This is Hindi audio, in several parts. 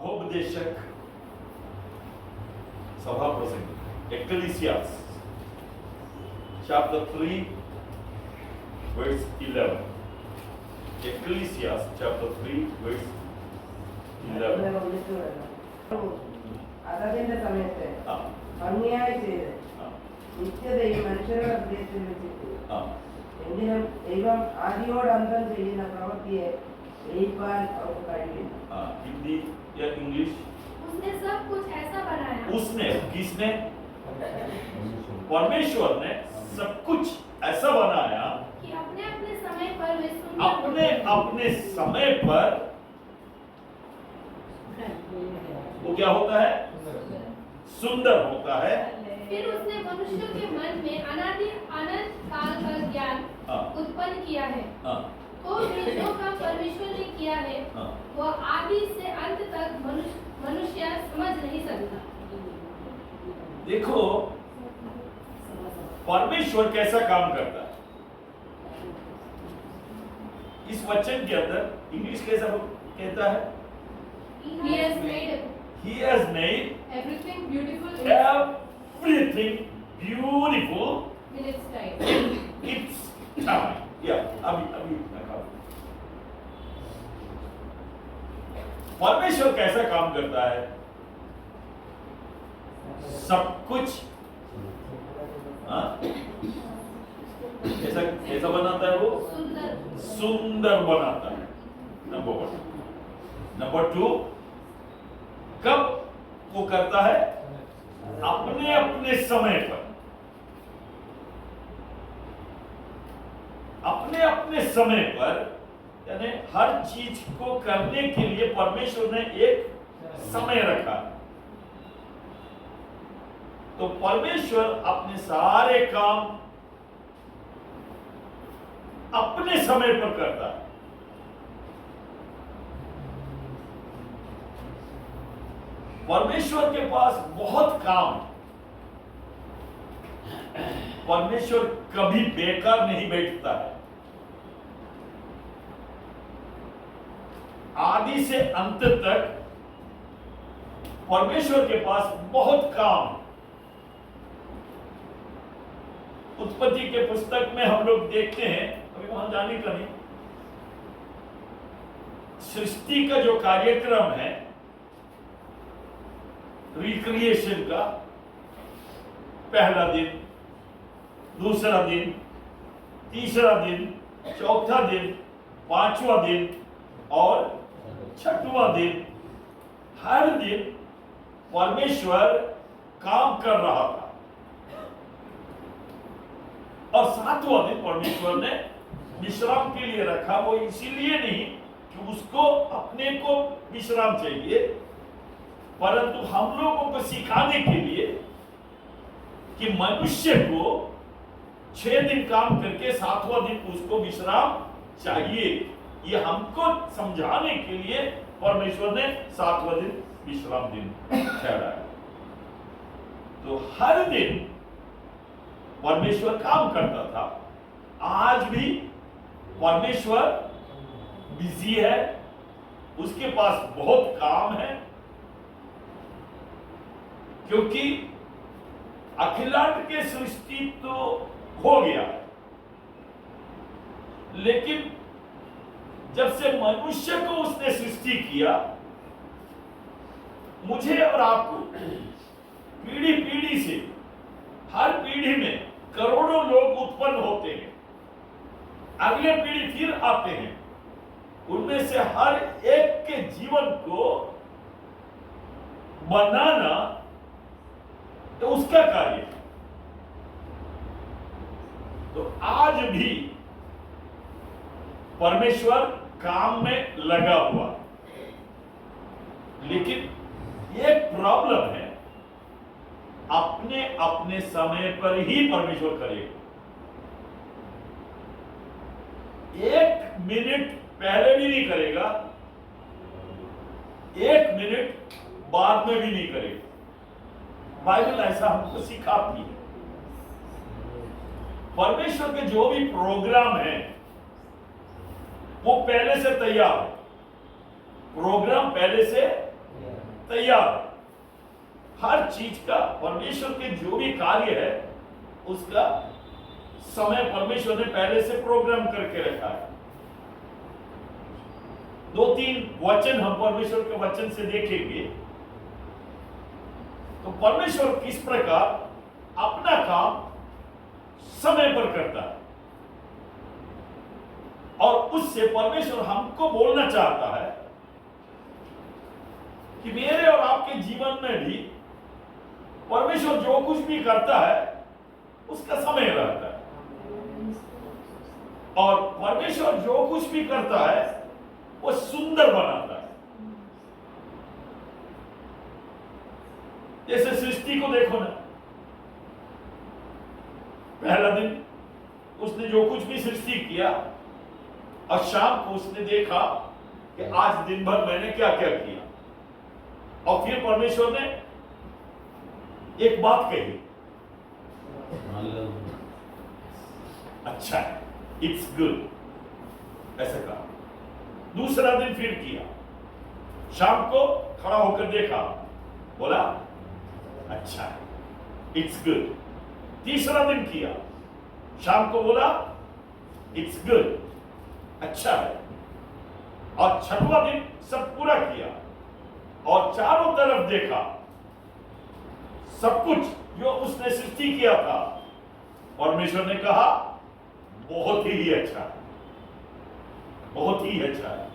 सभोपदेशक सभा प्रसंग Ecclesiastes chapter 3 verse 11. Ecclesiastes chapter 3 verse 11. അതതിന്റെ സമയത്ത് ഭംഗിയായി ചെയ്ത് നിത്യതയും മനുഷ്യരുടെ ഹൃദയത്തിൽ വെച്ചിട്ട് എങ്കിലും ദൈവം ആദിയോടന്തം ചെയ്യുന്ന പ്രവൃത്തിയെ ഗ്രഹിപ്പാൻ അവർക്ക് കഴിയില്ല. हिंदी या इंग्लिश? उसने सब कुछ ऐसा बनाया. उसने, किसने? परमेश्वर ने सब कुछ ऐसा बनाया कि अपने अपने समय पर वे सुंदर अपने अपने समय पर वो क्या होता है? सुंदर होता है. फिर उसने मनुष्य के मन में अनादि अनंत काल का ज्ञान उत्पन्न किया है. तो जो काम परमेश्वर ने किया है वह आदि से अंत तक मनुष्य समझ नहीं सकता. देखो परमेश्वर कैसा काम करता है. इस वचन के अंदर इंग्लिश कैसा कहता है? He has made everything beautiful everything beautiful in its time. It's time. अभी परमेश्वर कैसा काम करता है? सब कुछ कैसा बनाता है? वो सुंदर बनाता है. नंबर 1. नंबर 2, कब वो करता है? अपने अपने समय पर. अपने अपने समय पर यानी हर चीज को करने के लिए परमेश्वर ने एक समय रखा. तो परमेश्वर अपने सारे काम अपने समय पर करता है. परमेश्वर के पास बहुत काम. परमेश्वर कभी बेकार नहीं बैठता है. आदि से अंत तक परमेश्वर के पास बहुत काम. उत्पत्ति के पुस्तक में हम लोग देखते हैं, अभी वहां जाने का नहीं, सृष्टि का जो कार्यक्रम है रिक्रिएशन का, पहला दिन, दूसरा दिन, तीसरा दिन, चौथा दिन, पांचवा दिन और छठवां दिन, हर दिन परमेश्वर काम कर रहा था. और सातवां दिन परमेश्वर ने विश्राम के लिए रखा. वो इसीलिए नहीं कि उसको अपने को विश्राम चाहिए, परंतु हम लोगों को सिखाने के लिए कि मनुष्य को 6 दिन काम करके 7वां दिन उसको विश्राम चाहिए. ये हमको समझाने के लिए परमेश्वर ने 7वां दिन विश्राम दिन ठहराया. तो हर दिन परमेश्वर काम करता था. आज भी परमेश्वर बिजी है, उसके पास बहुत काम है, क्योंकि अखिलांड के सृष्टि तो हो गया, लेकिन जब से मनुष्य को उसने सृष्टि किया, मुझे और आपको पीढ़ी पीढ़ी से हर पीढ़ी में करोड़ों लोग उत्पन्न होते हैं. अगले पीढ़ी फिर आते हैं. उनमें से हर एक के जीवन को बनाना तो उसका कार्य है. तो आज भी परमेश्वर काम में लगा हुआ, लेकिन एक प्रॉब्लम है, अपने अपने समय पर ही परमेश्वर करेगा. 1 मिनट पहले भी नहीं करेगा, 1 मिनट बाद में भी नहीं करेगा. बाइबल ऐसा हमको सिखाती है. परमेश्वर के जो भी प्रोग्राम है वो पहले से तैयार है. प्रोग्राम पहले से तैयार है। हर चीज का परमेश्वर के जो भी कार्य है उसका समय परमेश्वर ने पहले से प्रोग्राम करके रखा है। 2-3 वचन हम परमेश्वर के वचन से देखेंगे तो परमेश्वर किस प्रकार अपना काम समय पर करता है और उससे परमेश्वर हमको बोलना चाहता है कि मेरे और आपके जीवन में भी परमेश्वर जो कुछ भी करता है उसका समय रहता है और परमेश्वर जो कुछ भी करता है वो सुंदर बनाता है। जैसे सृष्टि को देखो ना, पहला दिन उसने जो कुछ भी सृष्टि किया और शाम को उसने देखा कि आज दिन भर मैंने क्या क्या किया और फिर परमेश्वर ने एक बात कही, अच्छा है, इट्स गुड, ऐसा कहा। दूसरा दिन फिर किया, शाम को खड़ा होकर देखा, बोला अच्छा है, इट्स गुड। तीसरा दिन किया, शाम को बोला इट्स गुड, अच्छा है। और छठवां दिन सब पूरा किया और चारों तरफ देखा, सब कुछ जो उसने सृष्टि किया था परमेश्वर ने कहा बहुत ही अच्छा है, बहुत ही अच्छा है।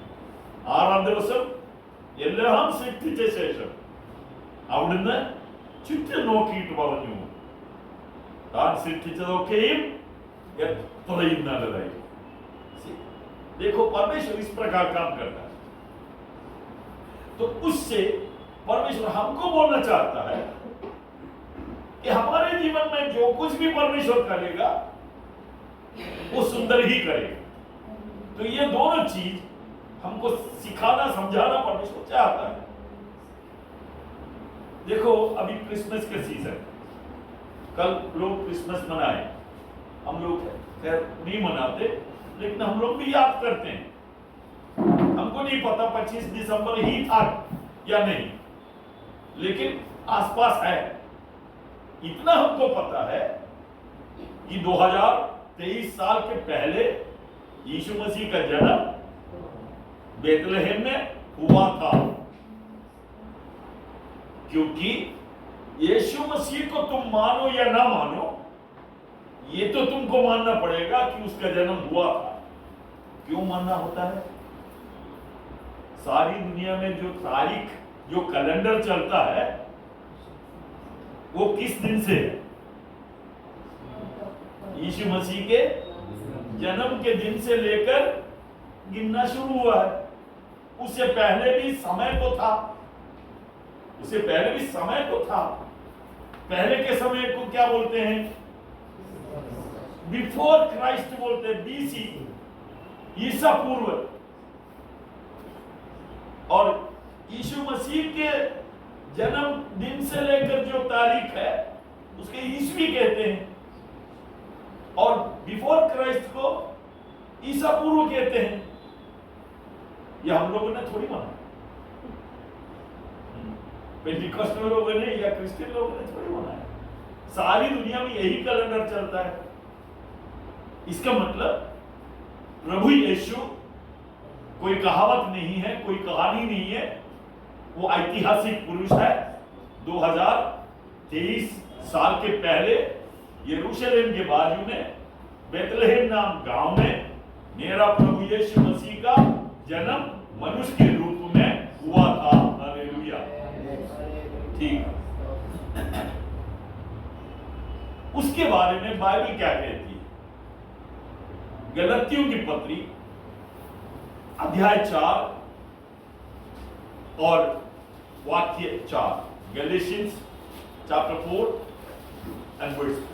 ആറാം ദിവസം എല്ലാം സൃഷ്ടിച്ച ശേഷം അവിടുന്ന് ചുറ്റും നോക്കിയിട്ട് പറഞ്ഞു താൻ സൃഷ്ടിച്ചതൊക്കെയും എത്രയും നല്ലതായി। देखो परमेश्वर इस प्रकार काम करता है तो उससे परमेश्वर हमको बोलना चाहता है कि हमारे जीवन में जो कुछ भी परमेश्वर करेगा वो सुंदर ही करेगा। तो ये दोनों चीज हमको सिखाना समझाना परमेश्वर चाहता है। देखो अभी क्रिसमस का सीजन, कल लोग क्रिसमस मनाए, हम लोग खैर नहीं मनाते लेकिन हम लोग भी याद करते हैं। हमको नहीं पता 25 दिसंबर ही था या नहीं, लेकिन आसपास है। इतना हमको पता है कि 2023 साल के पहले यीशु मसीह का जन्म बेतलहम में हुआ था, क्योंकि यीशु मसीह को तुम मानो या ना मानो ये तो तुमको मानना पड़ेगा कि उसका जन्म हुआ था। क्यों मानना होता है? सारी दुनिया में जो तारीख, जो कैलेंडर चलता है वो किस दिन से है? यीशु मसीह के जन्म के दिन से लेकर गिनना शुरू हुआ है। उससे पहले भी समय तो था, उससे पहले भी समय तो था। पहले के समय को क्या बोलते हैं? बिफोर क्राइस्ट बोलते हैं, बीसी, ईसा पूर्व। और यीशु मसीह के जन्म दिन से लेकर जो तारीख है उसके ईस्वी कहते हैं और बिफोर क्राइस्ट को ईसा पूर्व कहते हैं। ये हम लोगों ने थोड़ी माना, पेंटिकॉस्टल लोगों ने या क्रिश्चियन लोगों ने थोड़ी माना है। सारी दुनिया में यही कैलेंडर चलता है। इसका मतलब प्रभु यीशु कोई कहावत नहीं है, कोई कहानी नहीं है, वो ऐतिहासिक पुरुष है। 2023 साल के पहले यरूशलेम के बाजू में बेतलहम नाम गांव में मेरा प्रभु यीशु मसीह का जन्म मनुष्य के रूप में हुआ था। हालेलुया। ठीक, उसके बारे में बाइबल क्या कहती है? गलतियों की पत्री अध्याय 4 और वाक्य 4, गैलेशियंस चैप्टर 4 and verse 4.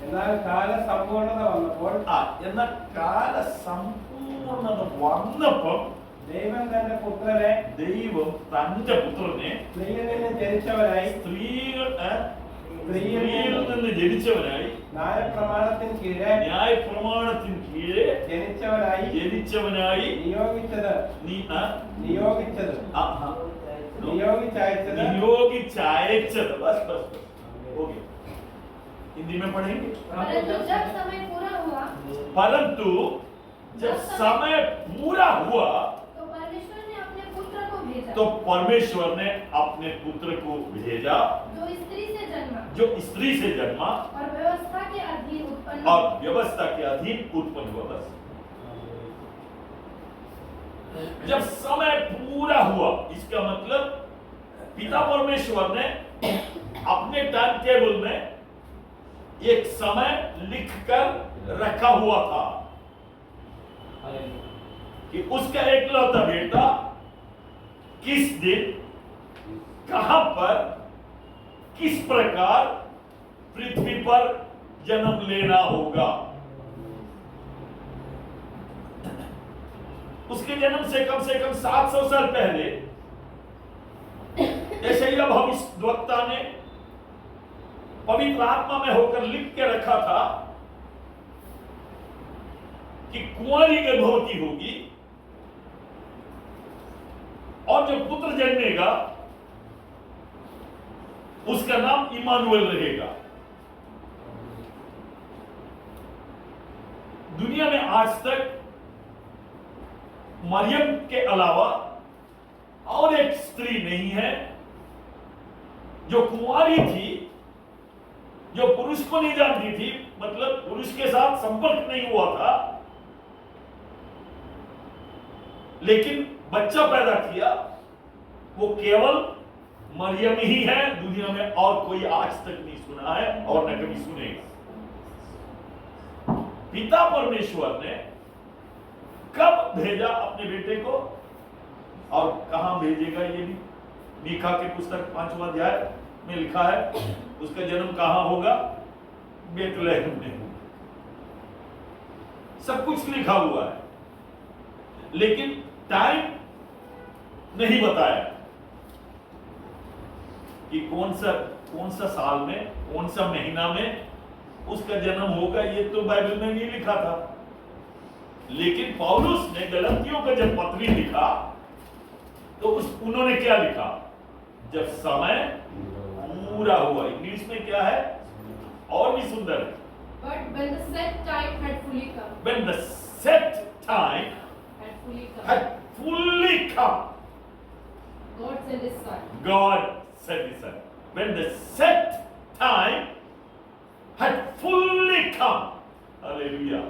എന്നാൽ കാലസമ്പൂർണത വന്നപ്പോൾ എന്നാൽ കാലസമ്പൂർണത വന്നപ്പോൾ ദൈവം തന്റെ പുത്രനെ സ്ത്രീയിൽ നിന്ന് ജനിച്ചവനായി ന്യായപ്രമാണത്തിന് കീഴെ ജനിച്ചവനായി നിയോഗിച്ചത് नियोगित बस हो गया। हिंदी में पढ़ेंगे। परंतु जब समय पूरा हुआ परंतु जब समय पूरा हुआ तो परमेश्वर ने अपने पुत्र को भेजा तो परमेश्वर ने अपने पुत्र को भेजा जो स्त्री से जन्मा जो स्त्री से जन्मा और व्यवस्था के अधीन उत्पन्न और व्यवस्था के अधीन उत्पन्न हुआ। बस जब समय पूरा हुआ इसका मतलब पिता परमेश्वर ने अपने टाइम टेबल में एक समय लिखकर रखा हुआ था कि उसका एकलौता बेटा किस दिन कहां पर किस प्रकार पृथ्वी पर जन्म लेना होगा। उसके जन्म से कम 700 साल पहले यशायाह भविष्यद्वक्ता ने पवित्र आत्मा में होकर लिख के रखा था कि कुंवारी गर्भवती होगी और जो पुत्र जन्मेगा उसका नाम इमानुएल रहेगा। दुनिया में आज तक मरियम के अलावा और एक स्त्री नहीं है जो कुंवारी थी, जो पुरुष को नहीं जानती थी, मतलब पुरुष के साथ संपर्क नहीं हुआ था, लेकिन बच्चा पैदा किया। वो केवल मरियम ही है, दुनिया में और कोई आज तक नहीं सुना है और न कभी सुनेगा। पिता परमेश्वर ने कब भेजा अपने बेटे को और कहां भेजेगा ये भी मीका के पुस्तक 5वां अध्याय में लिखा है। उसका जन्म कहां होगा? बेतलेहम में होगा। सब कुछ लिखा हुआ है लेकिन टाइम नहीं बताया कि कौन सा साल में कौन सा महीना में उसका जन्म होगा। ये तो बाइबल में नहीं लिखा था, लेकिन पौलुस ने गलतियों का जब पत्री लिखा तो उन्होंने क्या लिखा? जब समय पूरा हुआ। इंग्लिश में क्या है और भी सुंदर है, But when the set time had fully come, when the set time had fully come, God sent His Son. God sent His Son. When the set time had fully come, Hallelujah.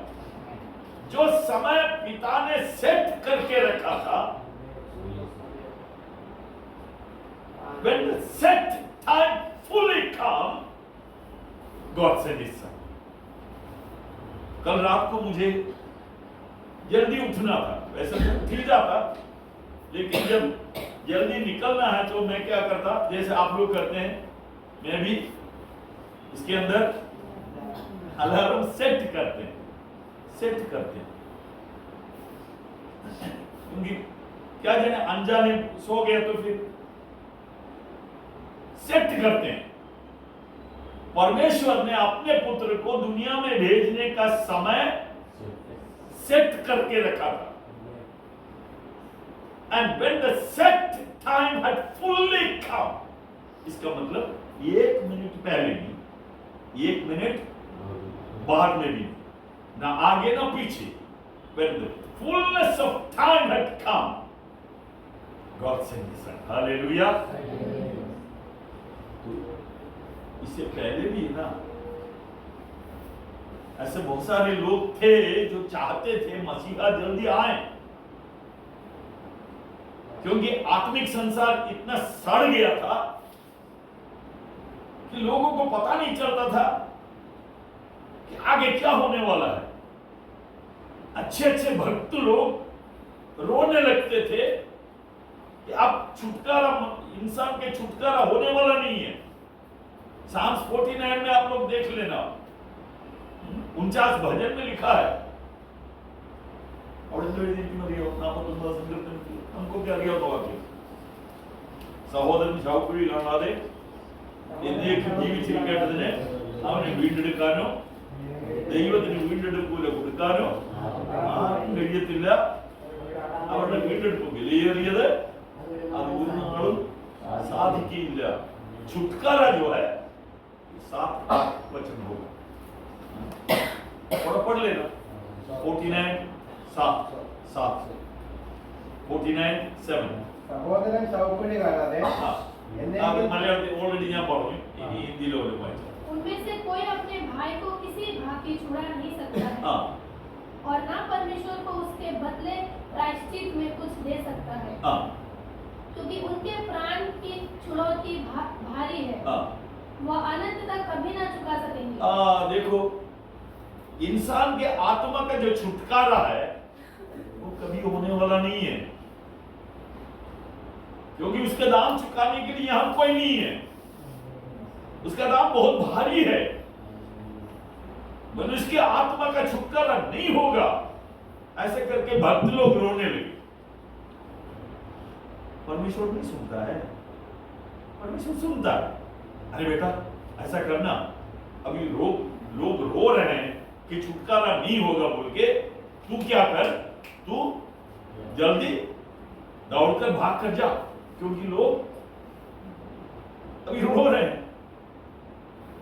जो समय पिता ने सेट करके रखा था, when the set time fully come, God sent His Son. कल रात को मुझे जल्दी उठना था, वैसे तो उठ ही जाता, लेकिन जब जल्दी निकलना है तो मैं क्या करता, जैसे आप लोग करते हैं, मैं भी इसके अंदर अलार्म सेट करते हैं क्योंकि क्या जाने अनजाने सो गए तो फिर सेट करते हैं। परमेश्वर ने अपने पुत्र को दुनिया में भेजने का समय सेट करके रखा था। And when the set time had fully come, इसका मतलब 1 मिनट पहले नहीं, 1 मिनट बाद में भी, ना आगे ना पीछे। When the fullness of time had come, God sent His Son. Hallelujah. इससे पहले भी ना ऐसे बहुत सारे लोग थे जो चाहते थे मसीहा जल्दी आए, क्योंकि आत्मिक संसार इतना सड़ गया था कि लोगों को पता नहीं चलता था कि आगे क्या होने वाला है। अच्छे भक्त लोग रोने लगते थे कि अब छुटकारा, इंसान के छुटकारा होने वाला नहीं है। Psalms 49 में आप लोग देख लेना, 49 भजन में लिखा है, हमको क्या किया तो आगे സഹോദരൻ ശവക്കുഴിയിൽ കാണാതെ എന്നേക്കും ജീവിച്ചിരിക്കേണ്ടതിന് അവനെ വീണ്ടെടുക്കാനോ ദൈവത്തിന് വീണ്ടെടുക്കൂല കൊടുക്കാനോ ആർക്കും കഴിയത്തില്ല. അവരുടെ വീണ്ടെടുപ്പ് വിലയേറിയത്, അത് ഒരു നാളും आधिक्य छुटकारा जो है 7 वचन होगा। थोड़ा पढ़ लेना 49:7 സഹോദരൻ ചൗപ്പടി കാണാതെ മലയാളത്തിൽ ഓൾറെഡി ഞാൻ പറഞ്ഞു, ഇനി ഹിന്ദിയിലോട്ട് വായിച്ചു। उनमें से कोई अपने भाई को किसी भांति छुड़ा नहीं सकता है और ना परमेश्वर को उसके बदले प्रायश्चित में कुछ दे सकता है, क्योंकि उनके प्राण की छुड़ौती भारी है, वह अनंत तक कभी ना चुका सकेंगे। देखो, इंसान के आत्मा का जो छुटकारा है वो कभी होने वाला नहीं है, क्योंकि उसका दाम चुकाने के लिए हम कोई नहीं है। उसका दाम बहुत भारी है। मनुष्य की आत्मा का छुटकारा नहीं होगा, ऐसे करके भक्त लोग रोने लगे। परमेश्वर नहीं सुनता है, परमेश्वर सुनता है। अरे बेटा ऐसा करना, अभी लोग रो रहे हैं कि छुटकारा नहीं होगा बोल के, तू क्या कर, तू जल्दी दौड़कर भाग कर जा, क्योंकि लोग अभी रो रहे हैं।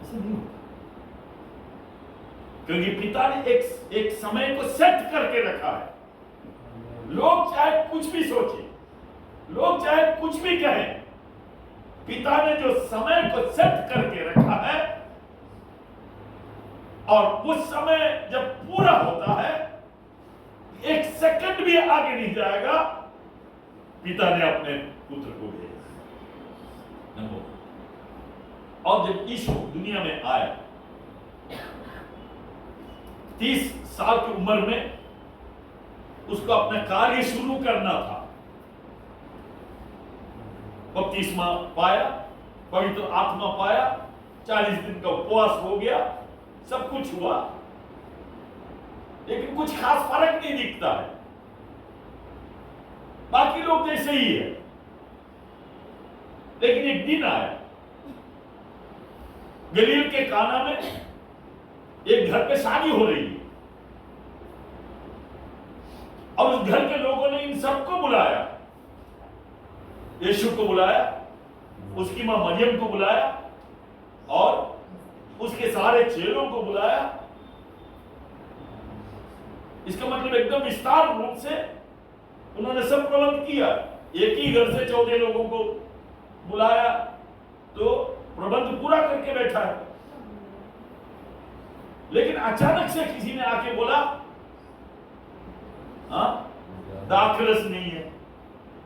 ऐसा नहीं होता, क्योंकि पिता ने एक समय को सेट करके रखा है। लोग चाहे कुछ भी सोचे, लोग चाहे कुछ भी कहें, पिता ने जो समय को सेट करके रखा है, और उस समय जब पूरा होता है, 1 सेकंड भी आगे नहीं जाएगा, पिता ने अपने पुत्र को भेजा। और जब यीशु दुनिया में आया, 30 साल की उम्र में उसको अपना कार्य शुरू करना था। बपतिस्मा पाया, पवित्र आत्मा पाया, 40 दिन का उपवास हो गया, सब कुछ हुआ, लेकिन कुछ खास फर्क नहीं दिखता है। बाकी लोग जैसे ही है। लेकिन एक दिन आया, गलील के काना में एक घर पे शादी हो रही है, और उस घर के लोगों ने इन सबको बुलाया। यीशु को बुलाया, उसकी मां मरियम को बुलाया, और उसके सारे चेलों को बुलाया। इसका मतलब एकदम विस्तार रूप से उन्होंने सब प्रबंध किया। एक ही घर से 14 लोगों को बुलाया, तो प्रबंध पूरा करके बैठा है। लेकिन अचानक से किसी ने आके बोला, दाखरस नहीं है।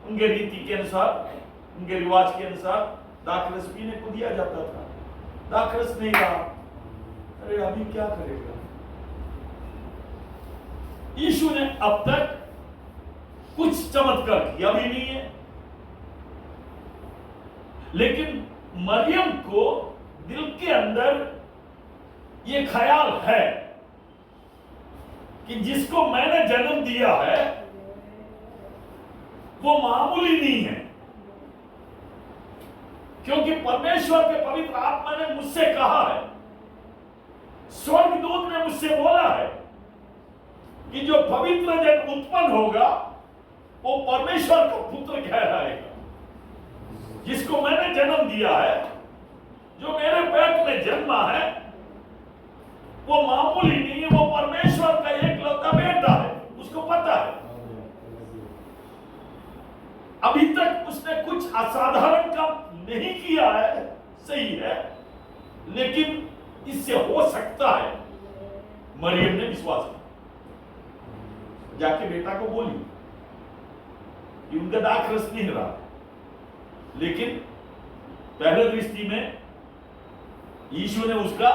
उनके रीति के अनुसार, उनके रिवाज के अनुसार दाखरस पीने को दिया जाता था, दाखरस नहीं रहा। अरे अभी क्या करेगा? यीशु ने अब तक कुछ चमत्कार किया भी नहीं है, लेकिन मरियम को दिल के अंदर ये ख्याल है कि जिसको मैंने जन्म दिया है वो मामूली नहीं है, क्योंकि परमेश्वर के पवित्र आत्मा ने मुझसे कहा है, स्वर्गदूत ने मुझसे बोला है कि जो पवित्र जन उत्पन्न होगा वो परमेश्वर का पुत्र कहलाएगा। जिसको मैंने जन्म दिया है, जो मेरे पेट में जन्मा है, वो मामूली नहीं है, वो परमेश्वर का एकलौता बेटा है। उसको पता है। अभी तक उसने कुछ असाधारण काम नहीं किया है, सही है, लेकिन इससे हो सकता है। मरियम ने विश्वास किया, जाके बेटा को बोली कि उनका दाखरस नहीं रहा, लेकिन पहले दृष्टि में यीशु ने उसका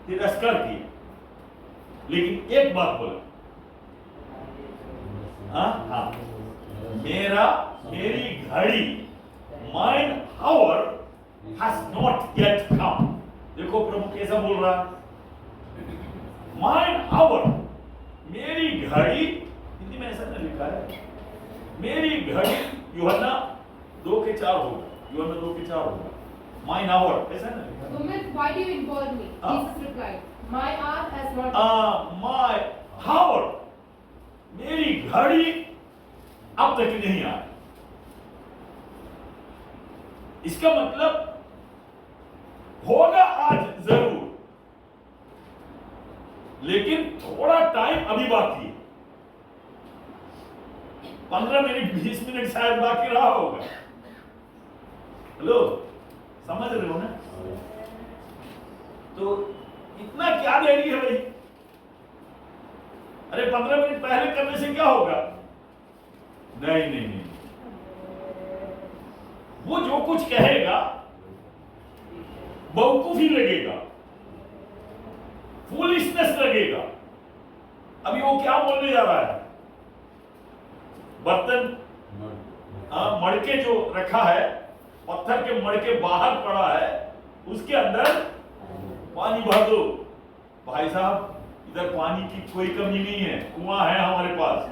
तिरस्कार किया। लेकिन एक बात बोला, मेरी घड़ी, mine hour has not yet come. देखो प्रभु कैसा बोल रहा है, माइन आवर, मेरी घड़ी। हिंदी में ऐसा नहीं लिखा है, मेरी घड़ी। यूहन्ना 2:4 होगा, यूहन्ना 2:4 होगा। माइन आवर ऐसा नहीं लिखा। Woman, why do you involve me? Jesus replied, my hour has not. My hour, मेरी घड़ी अब तक नहीं आई। इसका मतलब होगा आज जरूर, लेकिन थोड़ा टाइम अभी बाकी है। 15 मिनट 20 मिनट शायद बाकी रहा होगा। हेलो, समझ रहे हो ना? तो इतना क्या देरी है भाई? अरे 15 मिनट पहले करने से क्या होगा? नहीं नहीं नहीं, वो जो कुछ कहेगा बेवकूफी लगेगा, फूलिशनेस लगेगा। अभी वो क्या बोलने जा रहा है? बर्तन मड़के जो रखा है, पत्थर के मड़के बाहर पड़ा है, उसके अंदर पानी भर दो। भाई साहब, इधर पानी की कोई कमी नहीं है, कुआं है हमारे पास,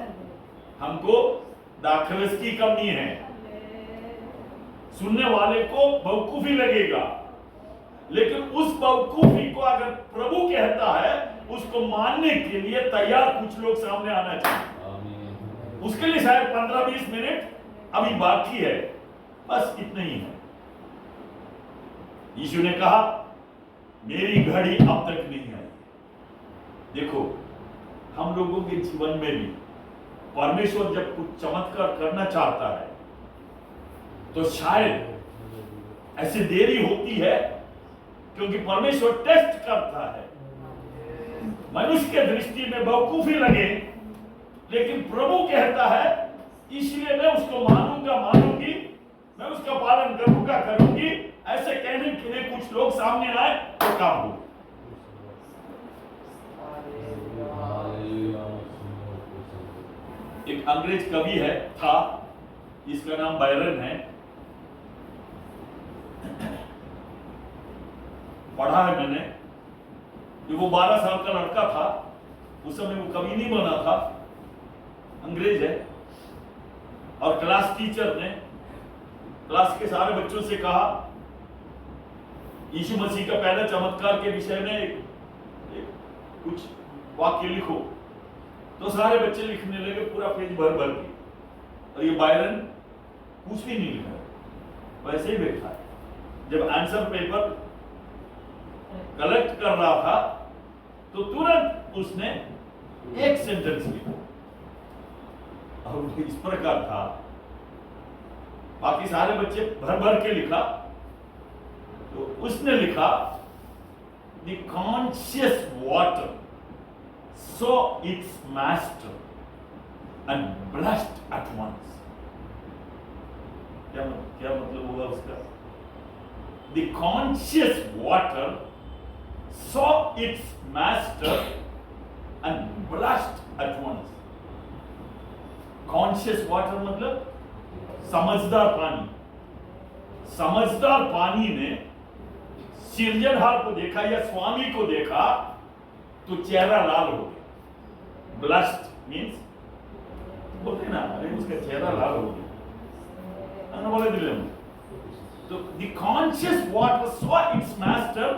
हमको दाखरस की कमी है। सुनने वाले को बेवकूफी लगेगा, लेकिन उस बेवकूफी को अगर प्रभु कहता है, उसको मानने के लिए तैयार कुछ लोग सामने आना चाहिए। उसके लिए शायद 15-20 मिनट अभी बाकी है, बस इतना ही है। यीशु ने कहा, मेरी घड़ी अब तक नहीं आई। देखो, हम लोगों के जीवन में भी परमेश्वर जब कुछ चमत्कार करना चाहता है, तो शायद ऐसी देरी होती है, क्योंकि परमेश्वर टेस्ट करता है। मनुष्य के दृष्टि में बेवकूफी लगे, लेकिन प्रभु कहता है, इसलिए मैं उसको मानूंगी, मैं उसका पालन करूंगी। ऐसे कहने के लिए कुछ लोग सामने आए तो काम हो। एक अंग्रेज कवि था, इसका नाम बायरन है। पढ़ा है मैंने। जब वो 12 साल का लड़का था, उस समय वो कवि नहीं बना था, अंग्रेज है। और क्लास टीचर ने क्लास के सारे बच्चों से कहा, यीशु मसीह का पहला चमत्कार के विषय में एक कुछ वाक्य लिखो। तो सारे बच्चे लिखने लगे, पूरा पेज भर भर के। और ये बायरन कुछ भी नहीं लिखा, वैसे ही बैठा है। जब आंसर पेपर कलेक्ट कर रहा था, तो तुरंत उसने एक सेंटेंस लिखा, और इस प्रकार था। बाकी सारे बच्चे भर भर के लिखा, तो उसने लिखा, the conscious water saw its master and blushed at once. क्या मतलब हुआ उसका? The conscious water saw its master and blushed at once. Conscious water मतलब समझदार पानी। समझदार पानी ने सिरजनहार को देखा या स्वामी को देखा, तो चेहरा लाल हो गया। Blushed means बोलते ना, अरे उसका चेहरा लाल हो गया, ना बोले दिले में। तो the conscious water saw its master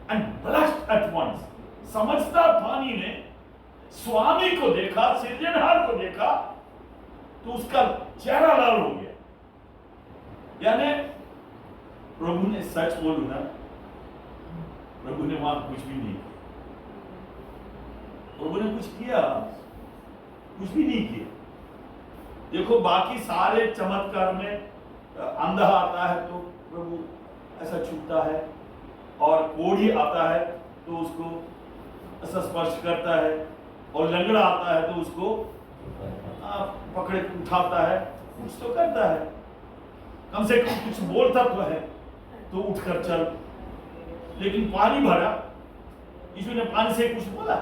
and blushed at once. समझदार पानी ने स्वामी को देखा, सृजनहार को देखा, तो उसका चेहरा लाल हो गया। यानी प्रभु ने, सच बोलू ना, प्रभु ने वहां कुछ भी नहीं किया। प्रभु ने कुछ किया? कुछ भी नहीं किया। देखो, बाकी सारे चमत्कार में अंधा आता है तो प्रभु ऐसा छूता है, और कोढ़ी आता है तो उसको ऐसा स्पर्श करता है, और लंगड़ा आता है तो उसको पकड़े उठाता है, कुछ तो करता है, कम से कम कुछ बोलता तो है, तो उठकर चल। लेकिन पानी भरा, यीशु ने पानी से कुछ बोला?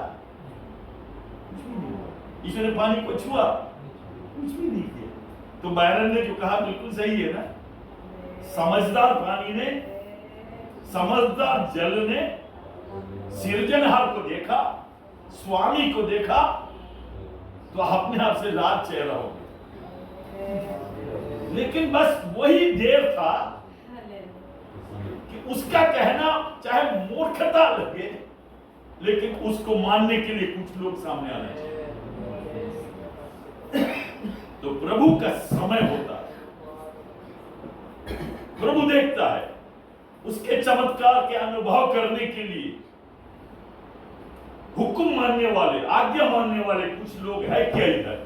कुछ भी नहीं बोला। यीशु ने पानी को छुआ? कुछ भी नहीं किया। तो बायरन ने जो कहा बिल्कुल सही है ना, समझदार पानी ने, समझदार जल ने सिरजनहार को देखा, स्वामी को देखा, तो अपने आप से लाल चेहरा हो गया। लेकिन बस वही देर था कि उसका कहना चाहे मूर्खता लगे, लेकिन उसको मानने के लिए कुछ लोग सामने आने चाहिए। तो प्रभु का समय होता है। प्रभु देखता है। उसके चमत्कार के अनुभव करने के लिए हुक्म मानने वाले, आज्ञा मानने वाले कुछ लोग हैं क्या इधर?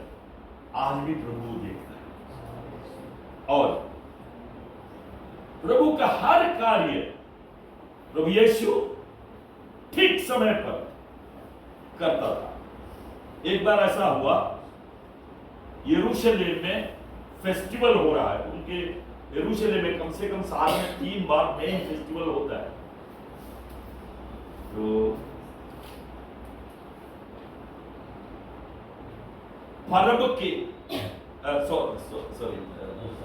आज भी प्रभु देखता है। और प्रभु का हर कार्य प्रभु यीशु ठीक समय पर करता था। एक बार ऐसा हुआ, यरूशलेम में फेस्टिवल हो रहा है। उनके यरूशलेम में कम से कम साल में 3 बार मेन फेस्टिवल होता है। तो परब के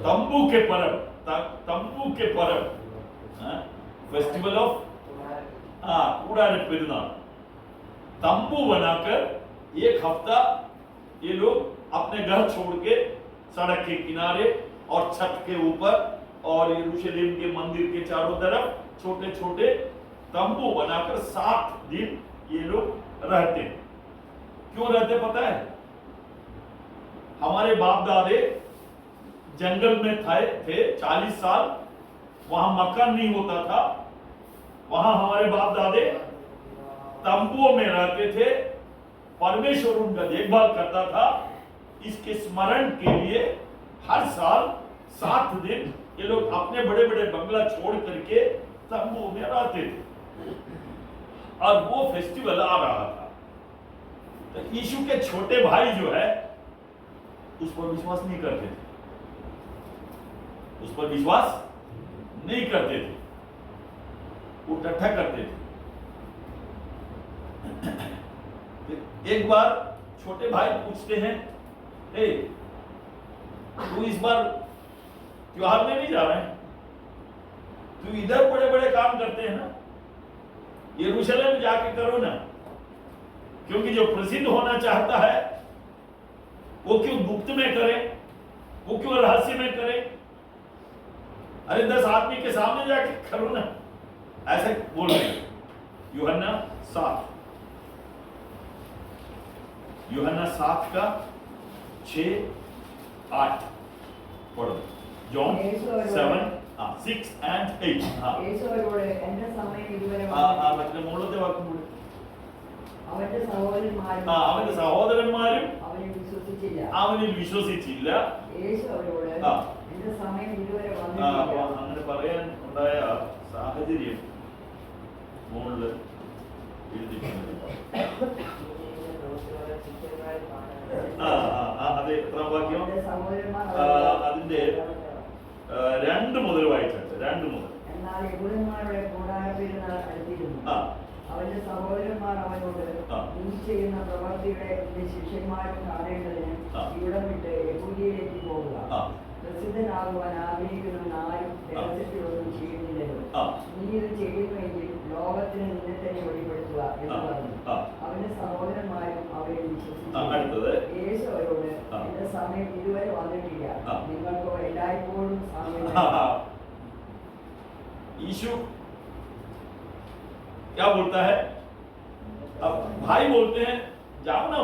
तंबू के परब फेस्टिवल ऑफ कूड़ारे पेरुनाल। तंबू बनाकर 1 हफ्ता ये लोग अपने घर छोड़ के सड़क के किनारे और छत के ऊपर और यरूशलेम के मंदिर के चारों तरफ छोटे छोटे तंबू बनाकर 7 दिन ये लोग रहते। क्यों रहते पता है? हमारे बाप दादे जंगल में थे 40 साल, वहां मकान नहीं होता था। वहां हमारे बाप दादे तंबुओं में रहते थे। परमेश्वर उनका देखभाल करता था। इसके स्मरण के लिए हर साल 7 दिन ये लोग अपने बड़े बड़े बंगला छोड़ करके तंबू में रहते थे। और वो फेस्टिवल आ रहा था। तो यीशु के छोटे भाई जो है उस पर विश्वास नहीं करते थे, उस पर विश्वास नहीं करते थे, वो टट्ठा करते थे। एक बार छोटे भाई पूछते हैं, ए तू इस बार त्योहार में नहीं जा रहा है? तू इधर बड़े बड़े काम करते हैं ना, यरूशलेम में जाके करो ना। क्योंकि जो प्रसिद्ध होना चाहता है वो क्यों गुप्त में करे, वो क्यों रहस्य में करे? अरे 10 आदमी के सामने जाके करो ना, ऐसे बोल रहे हैं। यूहन्ना 7 का 6-8 पढ़ो। जॉन 7 6 and 8 യേശുവോട് എന്റെ സമയം ഇതുവരെ മറ്റേ മുകളിലത്തെ വാക്കും കൂടെ. അവന്റെ സഹോദരന്മാരും അവന്റെ സഹോദരന്മാരും അവനിൽ വിശ്വസിച്ചില്ല. യേശു അവരോട് എന്റെ സമയം ഇതുവരെ വന്നിട്ടില്ല. അങ്ങനെ പറയാൻ ഉണ്ടായ സാഹചര്യം മുകളിൽ എഴുതിയിട്ടുണ്ട്. അതെ, എത്ര വാക്യം? അതിന്റെ 2 മുതൽ വായിച്ചത്. 2 മുതൽ. എന്നാൽ യഹൂദന്മാരുടെ കൂടാരപ്പെരുന്നാൾ അടുത്തിരുന്നു. അവന്റെ സഹോദരന്മാർ അവനോട് നീ ചെയ്യുന്ന പ്രവർത്തിയുടെ ശിഷ്യന്മാരും കാണേണ്ടതിന് ഇവിടം വിട്ട് യഹൂദിയിലേക്ക് പോകുക. പ്രസിദ്ധനാകുവാൻ ആഗ്രഹിക്കുന്ന ആരും രഹസ്യത്തിലൊന്നും ചെയ്യുന്നില്ലല്ലോ. നീ ഇത് ചെയ്യുന്നുവെങ്കിൽ ലോകത്തിന് നിന്നെ തന്നെ വെളിപ്പെടുത്തുക എന്ന് പറഞ്ഞു. അവന്റെ സഹോദരന്മാരും അവരെ വിശ്വസിച്ചു. യേശു അവരോട് എന്റെ സമയം ഇതുവരെ വന്നിട്ടില്ല, നിങ്ങൾക്ക് എല്ലായ്പ്പോഴും സമയം. यीशु क्या बोलता है? अब भाई बोलते हैं जाओ ना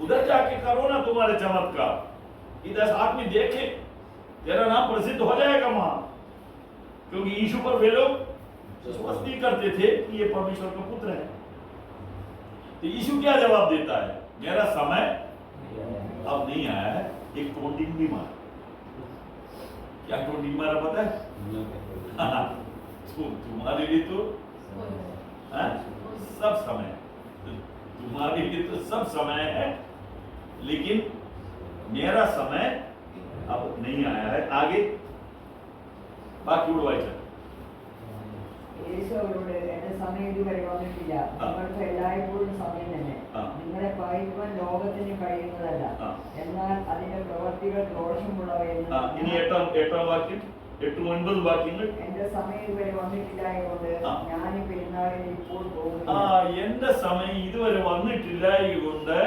उधर जाके करो ना तुम्हारे चमत्कार, कि 10 आदमी देखे, तेरा नाम प्रसिद्ध हो जाएगा वहां। क्योंकि यीशु पर वे लोग विश्वास नहीं करते थे कि ये परमेश्वर का पुत्र है। तो यीशु क्या जवाब देता है? मेरा समय अब नहीं आया है। एक टोंटिंग भी मारा। क्या टोंटिंग मारा पता है? तुम्हारे लिए तो सब समय, तुम्हारे लिए तो सब समय है, लेकिन मेरा समय अब नहीं आया है। आगे बाकी उड़वाई चल। യേശു അവരോട് എന്റെ സമയം ഇതുവരെ വന്നിട്ടില്ല, നിങ്ങൾക്ക് എല്ലായ്പ്പോഴും സമയം തന്നെ. നിങ്ങളെ പായിക്കുവാൻ ലോകത്തിന് കഴിയുന്നതല്ല, എന്നാൽ അതിന്റെ പ്രവർത്തികൾ ദോഷമുള്ളവയെന്ന്. ഇനി 8-ാം വാക്യം, 8-9 വാക്യങ്ങൾ. എന്റെ സമയം ഇതുവരെ വന്നിട്ടില്ലായതുകൊണ്ട് ഞാൻ ഈ പെരുന്നാളിന് ഇപ്പോൾ പോകുന്നു. എന്റെ സമയം ഇതുവരെ വന്നിട്ടില്ലായതുകൊണ്ട്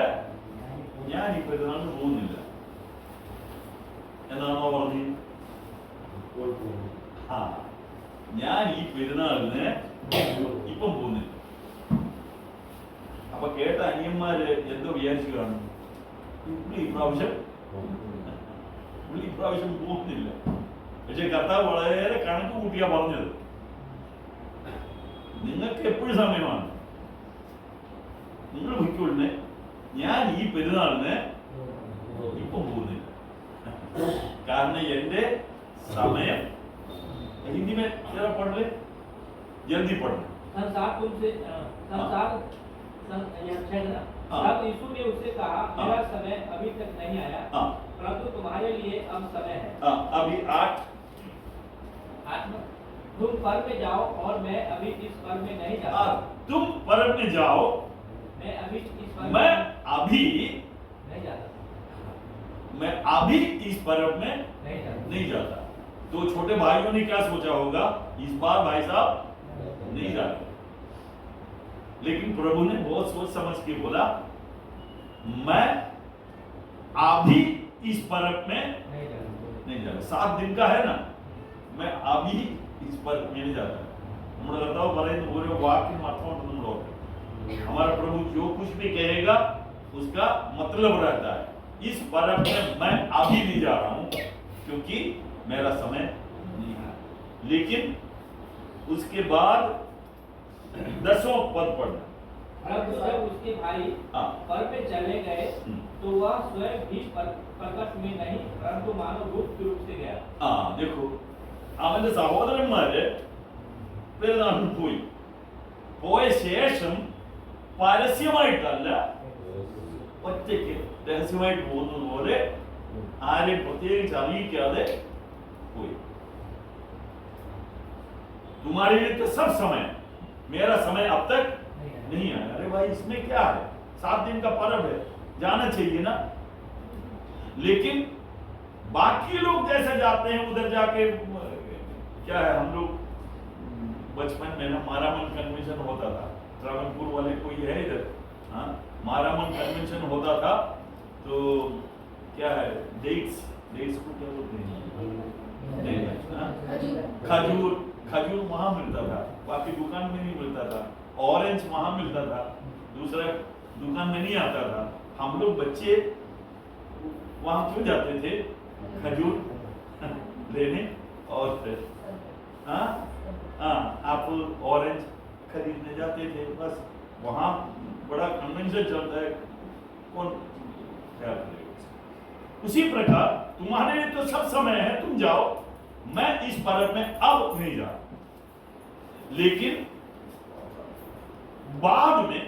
ഞാൻ ഈ പെരുന്നാളിന് പോകുന്നില്ല എന്നാണോ പറഞ്ഞത്? ഞാൻ ഈ പെരുന്നാളിന് ഇപ്പം പോകുന്നില്ല. അപ്പൊ കേട്ട അനിയന്മാര് എന്തോ വിചാരിച്ചു കാണും, ഇപ്രാവശ്യം പോകുന്നില്ല. പക്ഷെ കർത്താവ് വളരെ കണക്ക് കൂട്ടിയാ പറഞ്ഞത്. നിങ്ങൾക്ക് എപ്പോഴും സമയമാണ്. നിങ്ങൾ പൊയ്ക്കൊള്ളേ, ഞാൻ ഈ പെരുന്നാളിന് ഇപ്പം പോകുന്നില്ല. കാരണം എന്റെ സമയം हिंदी में जरा पढ़ ले, जल्दी पढ़। संसार तुमसे संसार तब यीशु ने उससे कहा, मेरा समय अभी तक नहीं आया, परंतु तुम्हारे लिए अब समय है। अभी 8 तुम पर्व में जाओ और मैं अभी इस पर्व में नहीं जाता। तुम पर्व में जाओ, मैं अभी इस पर्व मैं अभी नहीं जाता। मैं अभी इस पर्व में नहीं जाता। नहीं जाता। तो छोटे भाइयों ने क्या सोचा होगा, इस बार भाई साहब नहीं जा रहे। लेकिन प्रभु ने बहुत सोच समझ के बोला, मैं अभी इस पर्व में नहीं जा रहा। 7 दिन का है ना, मैं अभी इस पर्व में नहीं जाता। നമ്മുടെ കർത്താവ് പറയുന്ന ഓരോ വാക്കിനും അർത്ഥമുണ്ട്. നമ്മൾ ഓർക്കണം, हमारा प्रभु जो कुछ भी कहेगा उसका मतलब रहता है। इस पर्व में मैं अभी नहीं जा रहा हूं क्योंकि मेरा समय नहीं है। लेकिन उसके बाद 10वां पद पढ़ना। परंतु जब उसके भाई पर्व में चले गए तो वह स्वयं भी प्रकट में नहीं, परंतु मानव गुप्त रूप से गया। देखो, അവന്റെ സഹോദരന്മാര് പെരുന്നാളിന് പോയി. പോയ ശേഷം പരസ്യമായിട്ടല്ല, ഒറ്റയ്ക്ക് രഹസ്യമായിട്ട് പോകുന്നത് പോലെ ആരെയും പ്രത്യേകിച്ച് അറിയിക്കാതെ कोई। तुम्हारे लिए तो सब समय, मेरा समय अब तक नहीं आया। अरे भाई, इसमें क्या है? 7 दिन का पर्व है, जाना चाहिए ना। लेकिन बाकी लोग जैसे जाते हैं उधर जाके, क्या है, हम लोग बचपन में ना मारामन कन्वेंशन होता था, त्रावणपुर वाले कोई है इधर, हाँ, मारामन कन्वेंशन होता था। तो क्या है, डेट्स को क्या बोलते हैं, खजूर वहां मिलता था, बाकी दुकान में नहीं मिलता था। ऑरेंज वहां मिलता था, दूसरा दुकान में नहीं आता था। हम लोग बच्चे वहां क्यों जाते थे? खजूर लेने और एप्पल ऑरेंज खरीदने जाते थे। बस वहां बड़ा कन्वेंशन चलता है, कौन क्या करेगा। उसी प्रकार तुम्हारे लिए तो सब समय है, तुम जाओ, मैं इस पर्व में अब नहीं जा। लेकिन बाद में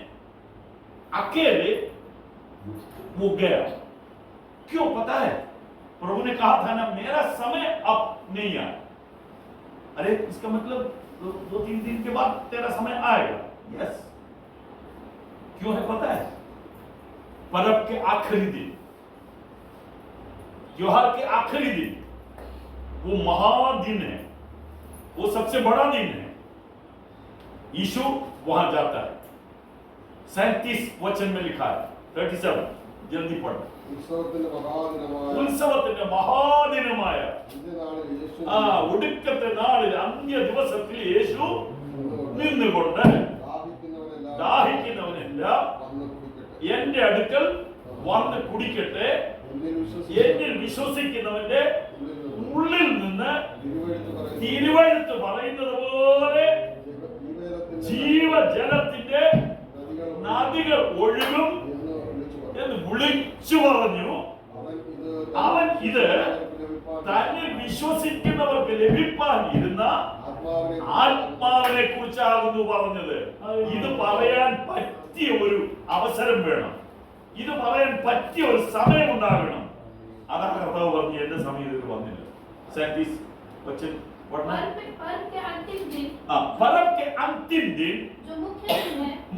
अकेले वो गया। क्यों पता है? प्रभु ने कहा था ना, मेरा समय अब नहीं आया। अरे इसका मतलब 2-3 दिन के बाद तेरा समय आएगा। यस, क्यों है पता है? पर्व के आखिरी दिन, त्योहार के आखिरी दिन, वो महादिन है, वो सबसे बड़ा दिन है। यीशु वहां जाता है। 37 वचन में लिखा है, 37, जल्दी पढ़ो। ഉത്സവത്തിന്റെ മഹാദിനമായ ഒടുക്കത്തെ നാളിൽ അന്ത്യ ദിവസത്തിൽ യേശു നിന്നുകൊണ്ട് ദാഹിക്കുന്നവനെല്ലാം എന്റെ അടുക്കൽ വന്ന് കുടിക്കട്ടെ, എന്നിൽ വിശ്വസിക്കുന്നവന്റെ ഉള്ളിൽ നിന്ന് തിരുവഴുത്ത് പറയുന്നത് പോലെ ജീവജലത്തിന്റെ നദികൾ ഒഴുകും എന്ന് വിളിച്ചു പറഞ്ഞു. അവൻ ഇത് തന്നെ വിശ്വസിക്കുന്നവർക്ക് ലഭിപ്പാൻ ഇരുന്ന ആത്മാവിനെ കുറിച്ചാകുന്നു പറഞ്ഞത്. ഇത് പറയാൻ പറ്റിയ ഒരു അവസരം വേണം, ഇത് പറയാൻ പറ്റിയ ഒരു സമയം ഉണ്ടാകണം. അതാണ് കർത്താവ് പറഞ്ഞു, എന്റെ സമയം ഇത് വന്നില്ല. 37 वचन पढ़ना। पर्व के अंतिम दिन, पर्व के अंतिम दिन जो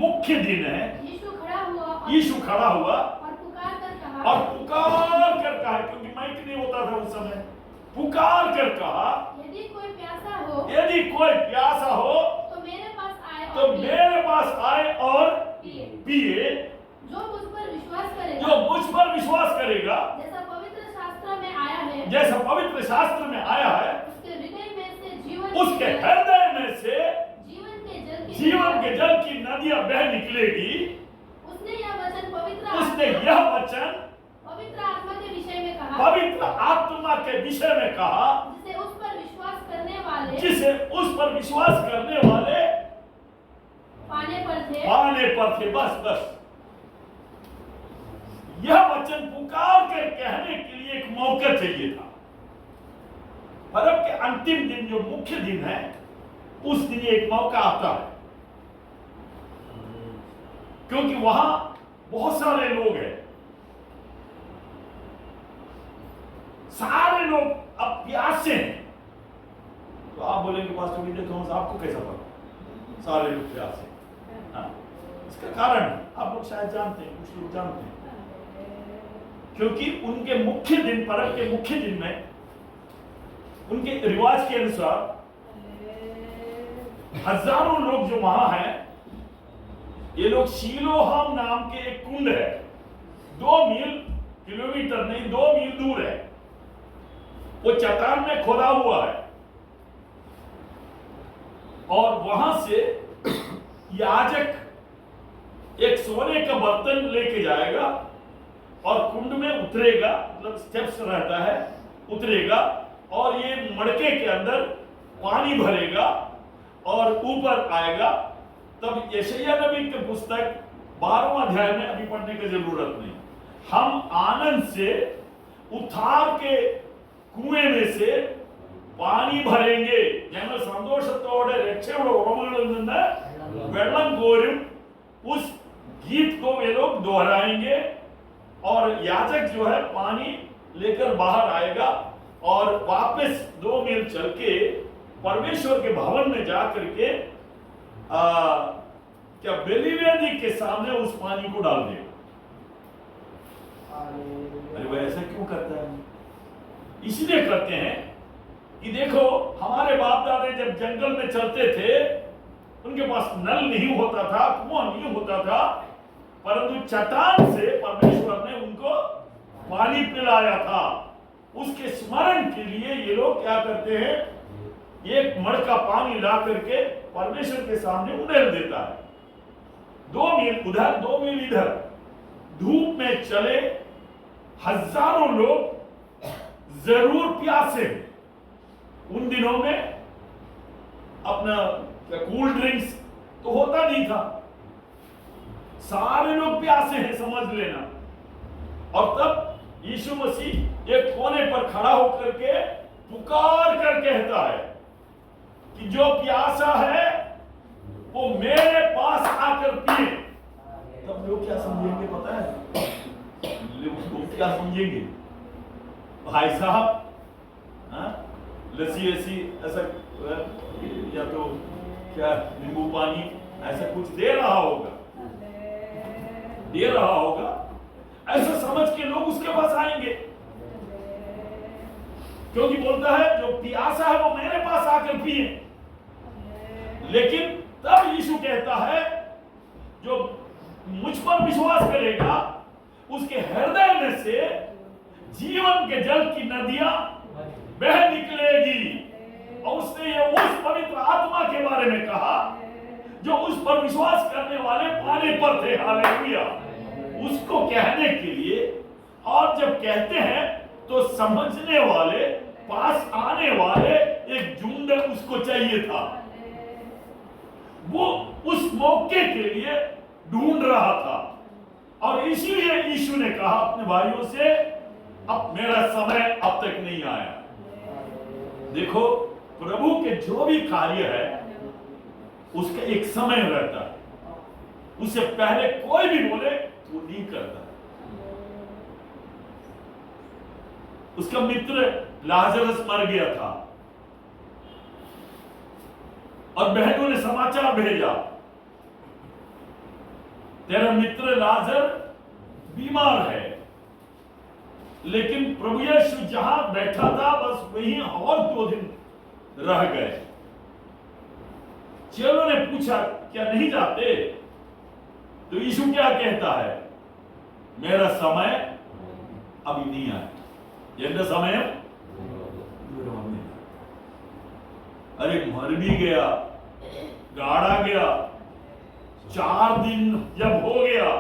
मुख्य दिन है, यीशु खड़ा हुआ और पुकार कर कहा, क्योंकि माइक नहीं होता था उस समय, पुकार कर कहा, यदि कोई प्यासा हो तो मेरे पास आए और पिए। जो मुझ पर विश्वास करेगा, जैसा पवित्र शास्त्र में आया है, उसके हृदय में से जीवन के जल की नदियां बह निकलेगी। उसने यह वचन पवित्र आत्मा के विषय में कहा, जिसे उस पर किसे उस पर विश्वास करने वाले पाने पर थे। बस यह वचन पुकार कर कहने के लिए एक मौका चाहिए था। परम के अंतिम दिन जो मुख्य दिन है, उस दिन एक मौका आता है, क्योंकि वहां बहुत सारे लोग हैं, सारे लोग अब प्यासे हैं। तो आप बोलेंगे पास्टर विजय थॉमस आपको कैसा पता सारे लोग प्यासे हैं? हाँ, इसका कारण आप लोग शायद जानते हैं, कुछ लोग जानते हैं, क्योंकि उनके मुख्य दिन, परम के मुख्य दिन में उनके रिवाज के अनुसार हजारों लोग जो वहां हैं, ये लोग शीलोहाम नाम के एक कुंड है, 2 मील किलोमीटर नहीं 2 मील दूर है, वो चट्टान में खोदा हुआ है, और वहां से याजक एक सोने का बर्तन लेके जाएगा और कुंड में उतरेगा, मतलब स्टेप्स रहता है, उतरेगा और ये मड़के के अंदर पानी भरेगा और ऊपर आएगा। तब यशायाह नबी के पुस्तक 12वां अध्याय में अभी पढ़ने की जरूरत नहीं, हम आनंद से उठार के कुएं में से पानी भरेंगे, ഞങ്ങൾ സന്തോഷത്തോടെ രക്ഷയുടെ ഉറവുകളിൽ നിന്ന് വെള്ളം കോരും। उस गीत को वे लोग दोहराएंगे और याजक जो है पानी लेकर बाहर आएगा और वापस 2 मील चल के परमेश्वर के भवन में जाकर के क्या बलिवेदी के सामने उस पानी को डाल देगा। अरे वह ऐसा क्यों करता है? इसलिए करते हैं कि देखो, हमारे बाप दादे जब जंगल में चलते थे, उनके पास नल नहीं होता था, कुआं नहीं होता था, परंतु चट्टान से परमेश्वर ने उनको पानी पिलाया था। उसके स्मरण के लिए ये लोग क्या करते हैं, एक मड़का पानी ला करके परमेश्वर के सामने उड़ेल देता है। 2 मील उधर 2 मील इधर धूप में चले हजारों लोग जरूर प्यासे। उन दिनों में अपना कूल ड्रिंक्स तो होता नहीं था, सारे लोग प्यासे हैं, समझ लेना। और तब यीशु मसीह एक कोने पर खड़ा होकर के पुकार कर कहता है कि जो प्यासा है वो मेरे पास आकर पिए। तब लोग क्या समझेंगे पता है? लोग क्या समझेंगे? भाई साहब लस्सी ऐसी ऐसा या तो क्या नींबू पानी ऐसा कुछ दे रहा होगा, ऐसा समझ के लोग उसके पास आएंगे, क्योंकि बोलता है जो प्यासा है वो मेरे पास आकर पिए। लेकिन तब यीशु कहता है जो मुझ पर विश्वास करेगा उसके हृदय में से जीवन के जल की नदियां बह निकलेगी। और उसने ये उस पवित्र आत्मा के बारे में कहा जो उस पर विश्वास करने वाले पाने पर थे। हालेलुया। उसको कहने के लिए, और जब कहते हैं तो समझने वाले, पास आने वाले एक झुंड उसको चाहिए था। वो उस मौके के लिए ढूंढ रहा था, और इसलिए यीशु ने कहा अपने भाइयों से, अब मेरा समय अब तक नहीं आया। देखो, प्रभु के जो भी कार्य है उसका एक समय रहता है, उससे पहले कोई भी बोले वो नहीं करता। उसका मित्र लाजरस मर गया था और बहनों ने समाचार भेजा, तेरा मित्र लाजर बीमार है। लेकिन प्रभु यीशु जहां बैठा था बस वहीं और 2 दिन रह गए। चेलों ने पूछा क्या नहीं जाते? तो यीशु क्या कहता है, मेरा समय अभी नहीं आया, ये समय अरे मर भी गया, गाड़ा गया, 4 दिन जब हो गया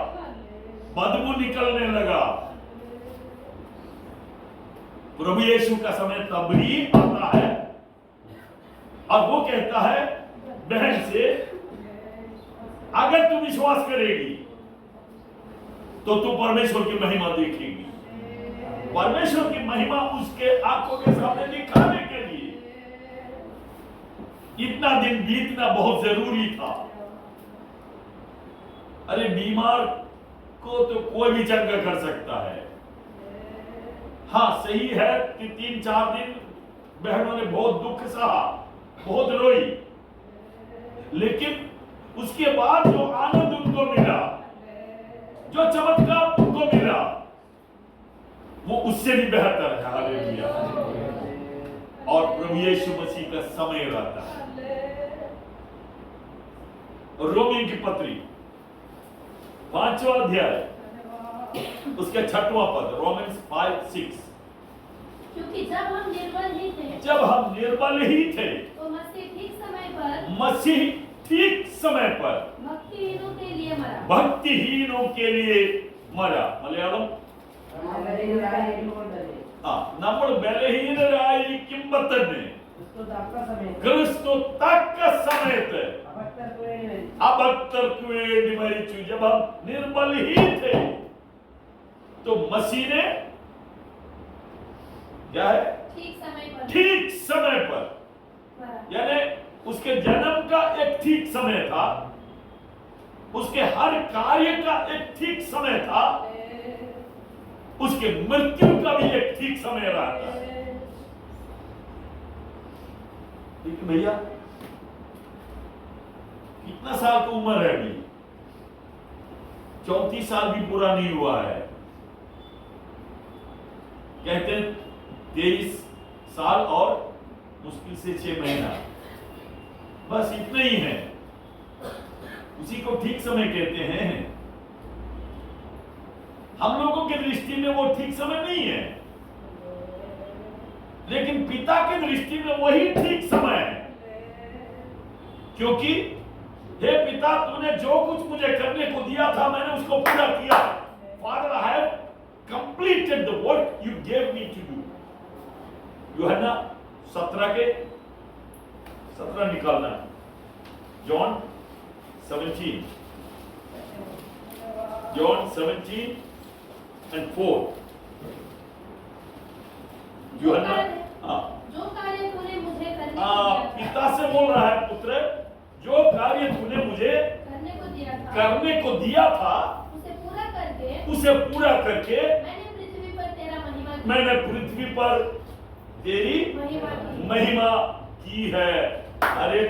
बदबू निकलने लगा। प्रभु यीशु का समय तब ही आता है और वो कहता है बहन से, अगर तू विश्वास करेगी तो तू परमेश्वर की महिमा देखेगी। परमेश्वर की महिमा उसके आंखों के सामने दिखाने के लिए इतना दिन बीतना बहुत जरूरी था। अरे बीमार को तो कोई भी चंगा कर सकता है। हाँ सही है कि 3-4 दिन बहनों ने बहुत दुख सहा, बहुत रोई, लेकिन उसके बाद जो आनंद उनको मिला, जो चमत्कार उनको मिला, वो उससे भी बेहतर है। हालेलुया। और प्रभु यीशु मसीह का समय रहता है। रोमी की पत्री 5वां अध्याय उसका 6वां पद, रोमन्स 5:6। क्योंकि जब हम निर्बल ही थे, तो मसीह ठीक समय पर भक्तिहीनों के लिए मरा। मलयालम നമ്മൾ ബലഹീനരായിരിക്കുമ്പോൾ തന്നെ ക്രിസ്തു തക്ക സമയത്ത് अभक्तर्क वेंडी मरिचु। जब हम निर्बल ही थे तो मसीह ने क्या है, ठीक समय पर, यानी उसके जन्म का एक ठीक समय था, उसके हर कार्य का एक ठीक समय था, उसके मृत्यु का भी एक ठीक समय रहा था। लेकिन भैया कितना साल की उम्र है अभी? 34 साल भी पूरा नहीं हुआ है। कहते हैं 23 साल और मुश्किल से 6 महीना, बस इतना ही है। उसी को ठीक समय कहते हैं। हम लोगों की दृष्टि में वो ठीक समय नहीं है, लेकिन पिता की दृष्टि में वही ठीक समय है। क्योंकि हे पिता, तूने जो कुछ मुझे करने को दिया था मैंने उसको पूरा किया। Father, I have completed the work you gave me to do. यूहन्ना 17 निकालना, John 17 and 4। यूहन्ना जो कार्य तूने मुझे पिता से बोल रहा है, पुत्र जो कार्य तूने मुझे करने को दिया था उसे पूरा करके मैंने पृथ्वी पर तेरी महिमा की है। अरे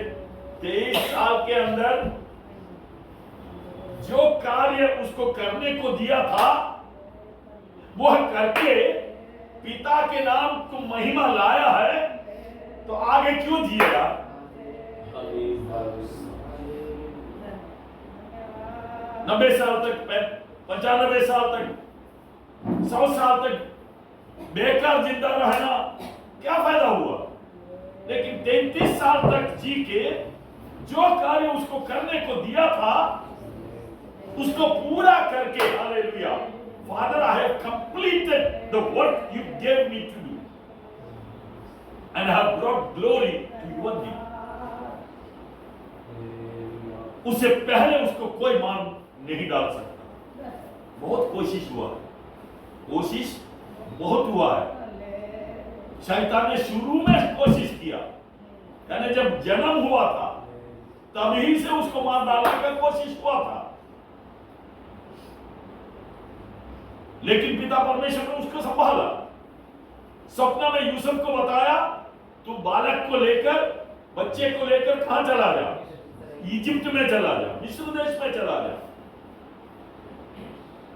23 साल के अंदर जो कार्य उसको करने को दिया था वह करके पिता के नाम को महिमा लाया है, तो आगे क्यों जिएगा? 90 साल तक, 95 साल तक, 100 साल तक बेकार जिंदा रहना क्या फायदा हुआ? लेकिन 33 साल तक जी के जो कार्य उसको करने को दिया था उसको पूरा करके, hallelujah, Father, I have completed the work you gave me to do and have brought glory to your name। उससे पहले उसको कोई मान नहीं डाल सकता। बहुत कोशिश हुआ है। शैतान ने शुरू में कोशिश किया, यानी जब जन्म हुआ था तभी से उसको मार डालने का कोशिश हुआ था, लेकिन पिता परमेश्वर ने उसको संभाला। सपना में यूसुफ को बताया, तू बालक को लेकर, बच्चे को लेकर कहां चला जा? इजिप्ट में चला जा, मिस्र देश में चला जा।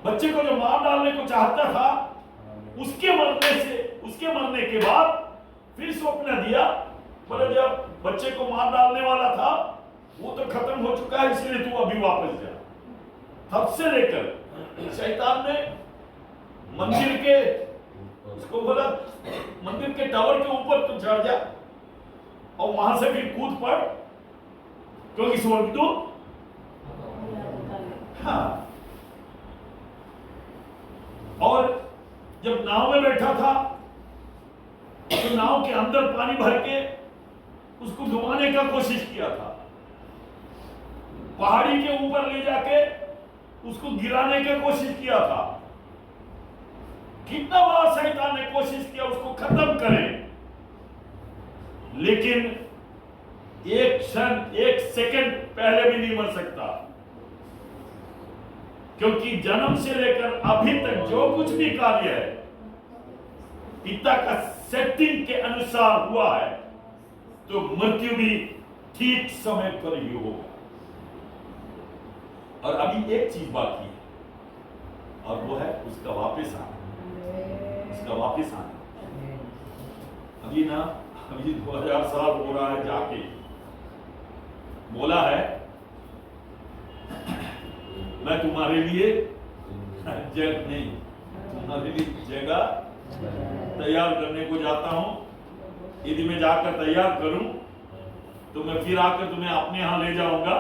बच्चे को जो मार डालने को चाहता था, उसके मरने के बाद फिर स्वप्न दिया, बोले जब बच्चे को मार डालने वाला था वो तो खत्म हो चुका है, इसलिए तू अभी वापस जा। तब से लेकर शैतान ने मंदिर के, उसको बोला मंदिर के टावर के ऊपर तू चढ़ जा और वहां से फिर कूद पड़, क्योंकि स्वर्गदूत, हाँ। और जब नाव में बैठा था तो नाव के अंदर पानी भर के उसको डुबाने का कोशिश किया था, पहाड़ी के ऊपर ले जाके उसको गिराने का कोशिश किया था। कितना बार शैतान ने कोशिश किया उसको खत्म करें, लेकिन एक क्षण, एक सेकंड पहले भी नहीं मर सकता, क्योंकि जन्म से लेकर अभी तक जो कुछ भी कार्य है पिता का सेटिंग के अनुसार हुआ है, तो मृत्यु भी ठीक समय पर ही होगा। और अभी एक चीज बाकी है, और वो है उसका वापस आना, उसका वापस आना। अभी 2000 साल हो रहा है, जाके बोला है मैं तुम्हारे लिए जग नहीं, तुम्हारे लिए जगह तैयार करने को जाता हूं। यदि मैं जाकर तैयार करूं तो मैं फिर आकर तुम्हें अपने यहां ले जाऊंगा,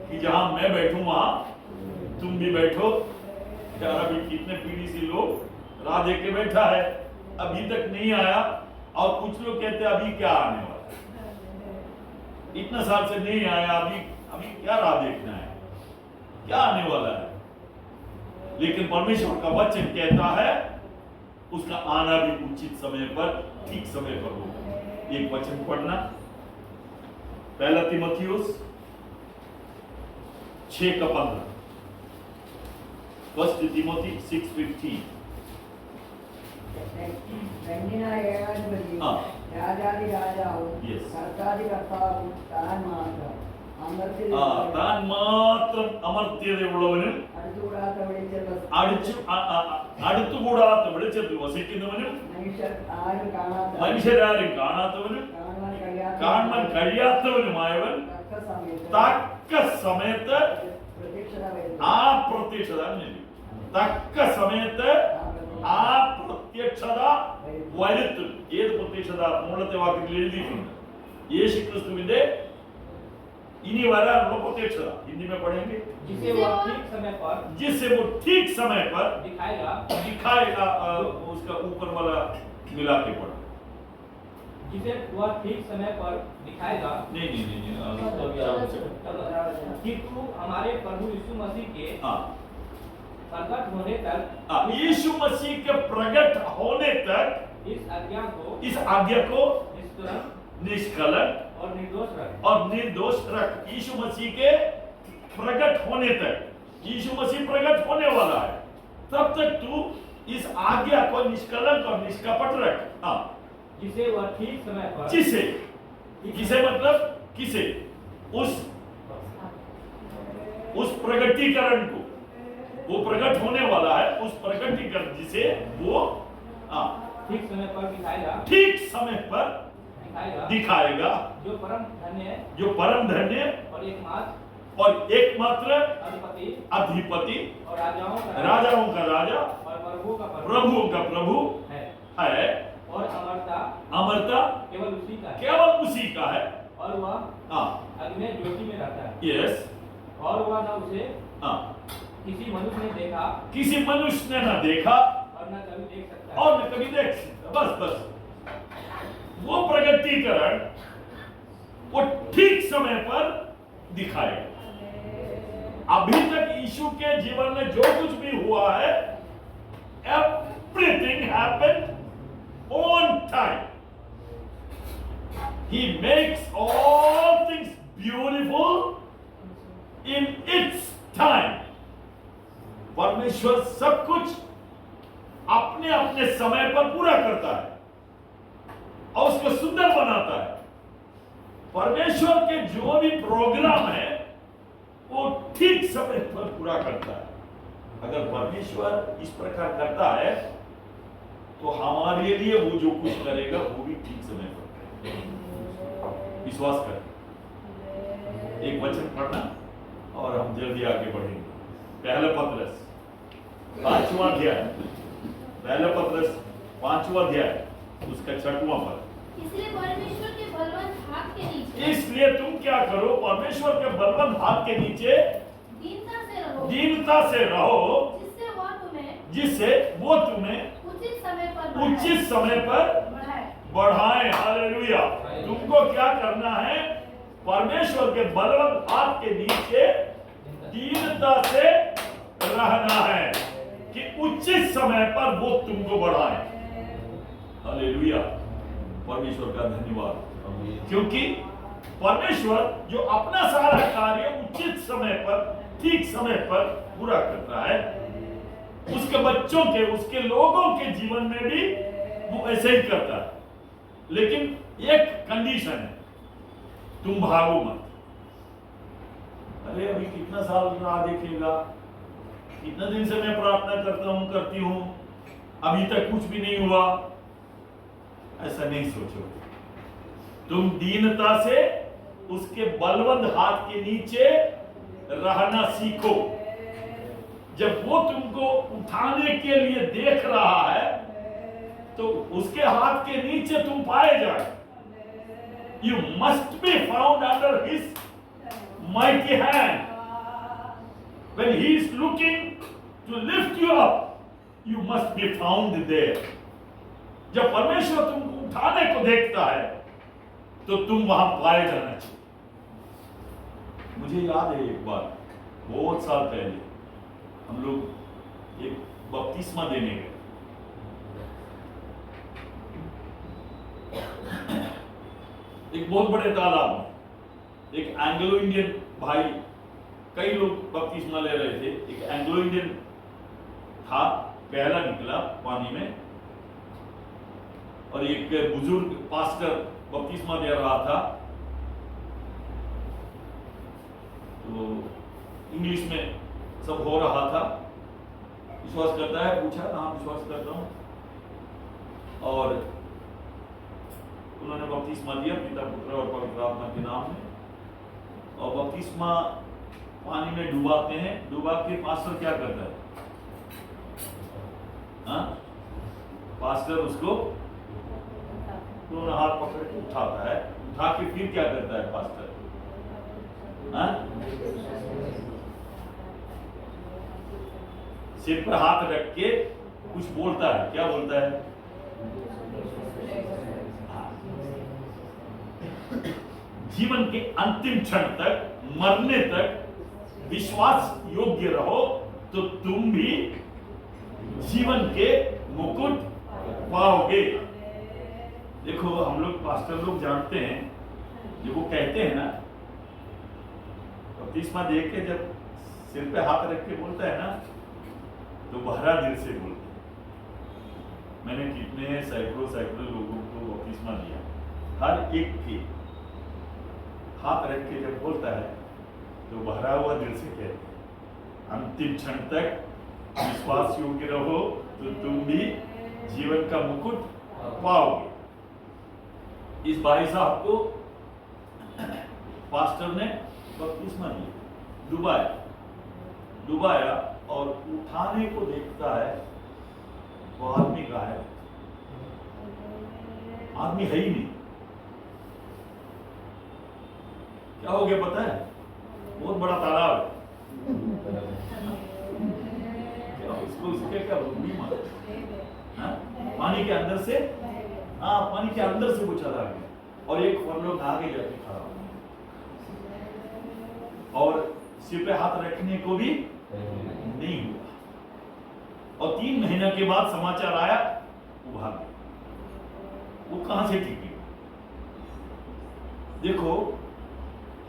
कि जहां मैं बैठूं वहां तुम भी बैठो। यार अभी कितने पीढ़ी से लोग राह देख के बैठा है, अभी तक नहीं आया, और कुछ लोग कहते हैं अभी क्या आने वाला, इतना साल से नहीं आया, अभी क्या राह देखना है, क्या आने वाला है। लेकिन परमेश्वर का वचन कहता है उसका आना भी उचित समय पर, ठीक समय पर होगा। एक वचन पढ़ना, पहला तीमुथियुस 6:15, 1 Timothy 6:15। രാജാതി രാജാവും Yes. കർത്താതി കർത്താവും താൻ മാത്രം അമർത്തിൽ താൻ മാത്രം അമർത്യതയുള്ളവനും അടുത്തുകൂടാത്ത വെളിച്ചത്തിൽ അടുത്തുകൂടാത്ത വെളിച്ചത്തിൽ വസിക്കുന്നവനും മനുഷ്യരാരും കാണാത്തവനും കാണാൻ കഴിയാത്തവനുമായവൻ തക്ക സമയത്ത് ആ പ്രത്യക്ഷത തക്ക സമയത്ത് ആ പ്രത്യക്ഷത വരുത്തും. ഏത് പ്രത്യക്ഷത? മുകളിലത്തെ വാക്യത്തിൽ എഴുതിയിട്ടുണ്ട്, യേശുക്രിസ്തുവിന്റെ इन्हीं वरानुള്ള പ്രത്യക്ഷത. हिंदी में पढ़ेंगे, जिसे वो ठीक समय पर दिखाएगा। उसका ऊपर वाला मिला के पढ़ो, जिसे वह ठीक समय पर दिखाएगा। नहीं कि तू हमारे प्रभु यीशु मसीह के प्रकट होने तक, यीशु मसीह के प्रकट होने तक इस आज्ञा को निष्कलंक निष्कलंक और निर्दोष रख। यीशु मसीह के प्रकट होने तक, यीशु मसीह प्रकट होने वाला है, तब तक तू इस आज्ञा को निष्कलंक और निष्कपट रख। जिसे वह ठीक समय पर, जिसे मतलब किसे? उस प्रगटीकरण को, वो प्रकट होने वाला है, उस प्रगटीकरण जिसे वो ठीक समय पर दिखाएगा, जो परम धन्य और एकमात्र अधिपति और राजाओं का राजा और प्रभुओं का प्रभु है। और अमरता केवल उसी का है। और वह अग्नि ज्योति में रहता है। यस। और वह न उसे किसी मनुष्य ने देखा और न कभी देख सकता है। बस वो प्रगटीकरण वो ठीक समय पर दिखाएगा। अभी तक यीशु के जीवन में जो कुछ भी हुआ है, everything happened on time. He makes all things beautiful in its time. परमेश्वर सब कुछ अपने अपने समय पर पूरा करता है और उसको सुंदर बनाता है। परमेश्वर के जो भी प्रोग्राम है वो ठीक समय पर पूरा करता है। अगर परमेश्वर इस प्रकार करता है तो हमारे लिए वो जो कुछ करेगा वो भी ठीक समय पर करेगा। विश्वास कर। एक वचन पढ़ना और हम जल्दी आगे बढ़ेंगे। पहला पत्रस 5वां अध्याय, पहला पत्रस 5वां अध्याय उसका 6वां पद। इसलिए परमेश्वर के बलवंत हाथ के नीचे, इसलिए तुम क्या करो? परमेश्वर के बलवंत हाथ के नीचे दीनता से रहो, जिससे वो तुम्हें उचित समय पर बढ़ाएं। हालेलुया। तुमको क्या करना है? परमेश्वर के बलवंत हाथ के नीचे दीनता से रहना है कि उचित समय पर वो तुमको बढ़ाए। हालेलुया। परमेश्वर का धन्यवाद। क्योंकि परमेश्वर जो अपना सारा कार्य उचित समय पर, ठीक समय पर पूरा करता है, उसके बच्चों के, उसके लोगों के जीवन में भी वो ऐसे ही करता है। लेकिन एक कंडीशन है, तुम भागो मत। अरे अभी कितना साल राह देखेगा, कितना दिन से मैं प्रार्थना करता हूं, करती हूं, अभी तक कुछ भी नहीं हुआ, ऐसा नहीं सोचो। तुम दीनता से उसके बलवंत हाथ के नीचे रहना सीखो। जब वो तुमको उठाने के लिए देख रहा है तो उसके हाथ के नीचे तुम पाए जाए। You must be found under his mighty hand. When he is looking to lift you up, you must be found there. जब परमेश्वर तुमको उठाने को देखता है तो तुम वहां पाए जाना चाहिए। मुझे याद है एक बार, बहुत साल पहले हम लोग एक बपतिस्मा देने गए। एक बहुत बड़े तालाब में एक एंग्लो इंडियन भाई, कई लोग बपतिस्मा ले रहे थे, एक एंग्लो इंडियन था, पहला निकला पानी में, और एक बुजुर्ग पास्टर बपतिस्मा दे रहा था। तो इंग्लिश में सब हो रहा था। विश्वास करता है? पूछा। हाँ विश्वास करता हूं। और उन्होंने बपतिस्मा दिया पिता, पुत्र और पवित्र आत्मा के नाम में। और बपतिस्मा पानी में डुबाते हैं। डुबा के पास्टर क्या करता है? हाँ, पास्टर उसको दोनों हाथ पकड़ के उठाता है। उठा के फिर क्या करता है पास्टर? हाँ? सिर पर हाथ रख के कुछ बोलता है। क्या बोलता है? जीवन के अंतिम क्षण तक, मरने तक विश्वास योग्य रहो तो तुम भी जीवन के मुकुट पाओगे। देखो हम लोग पास्टर लोग जानते हैं, जो वो कहते हैं ना, बपतिस्मा देख के जब सिर पे हाथ रख के बोलता है ना, तो बहरा दिल से बोलते हैं। मैंने कितने सैकड़ों लोगों को बपतिस्मा दिया, हर एक के हाथ रख के जब बोलता है तो बहरा हुआ दिल से कहते हैं, अंतिम क्षण तक विश्वास योग्य रहो तो तुम भी जीवन का मुकुट पाओगे। इस भाई साहब को पास्टर ने बपतिस्मा दिया, डुबाया और उठाने को देखता है, वो आदमी गायब, आदमी है ही नहीं। क्या हो गया पता है? बहुत बड़ा तालाब है, उसके क्या पानी के अंदर से, पानी के अंदर से वो चला गया और एक फरलोंग आगे जाके खड़ा हो, और सिर पे हाथ रखने को भी नहीं हुआ। और 3 महीने के बाद समाचार आया वो भाग गया। वो कहां से टिकी? देखो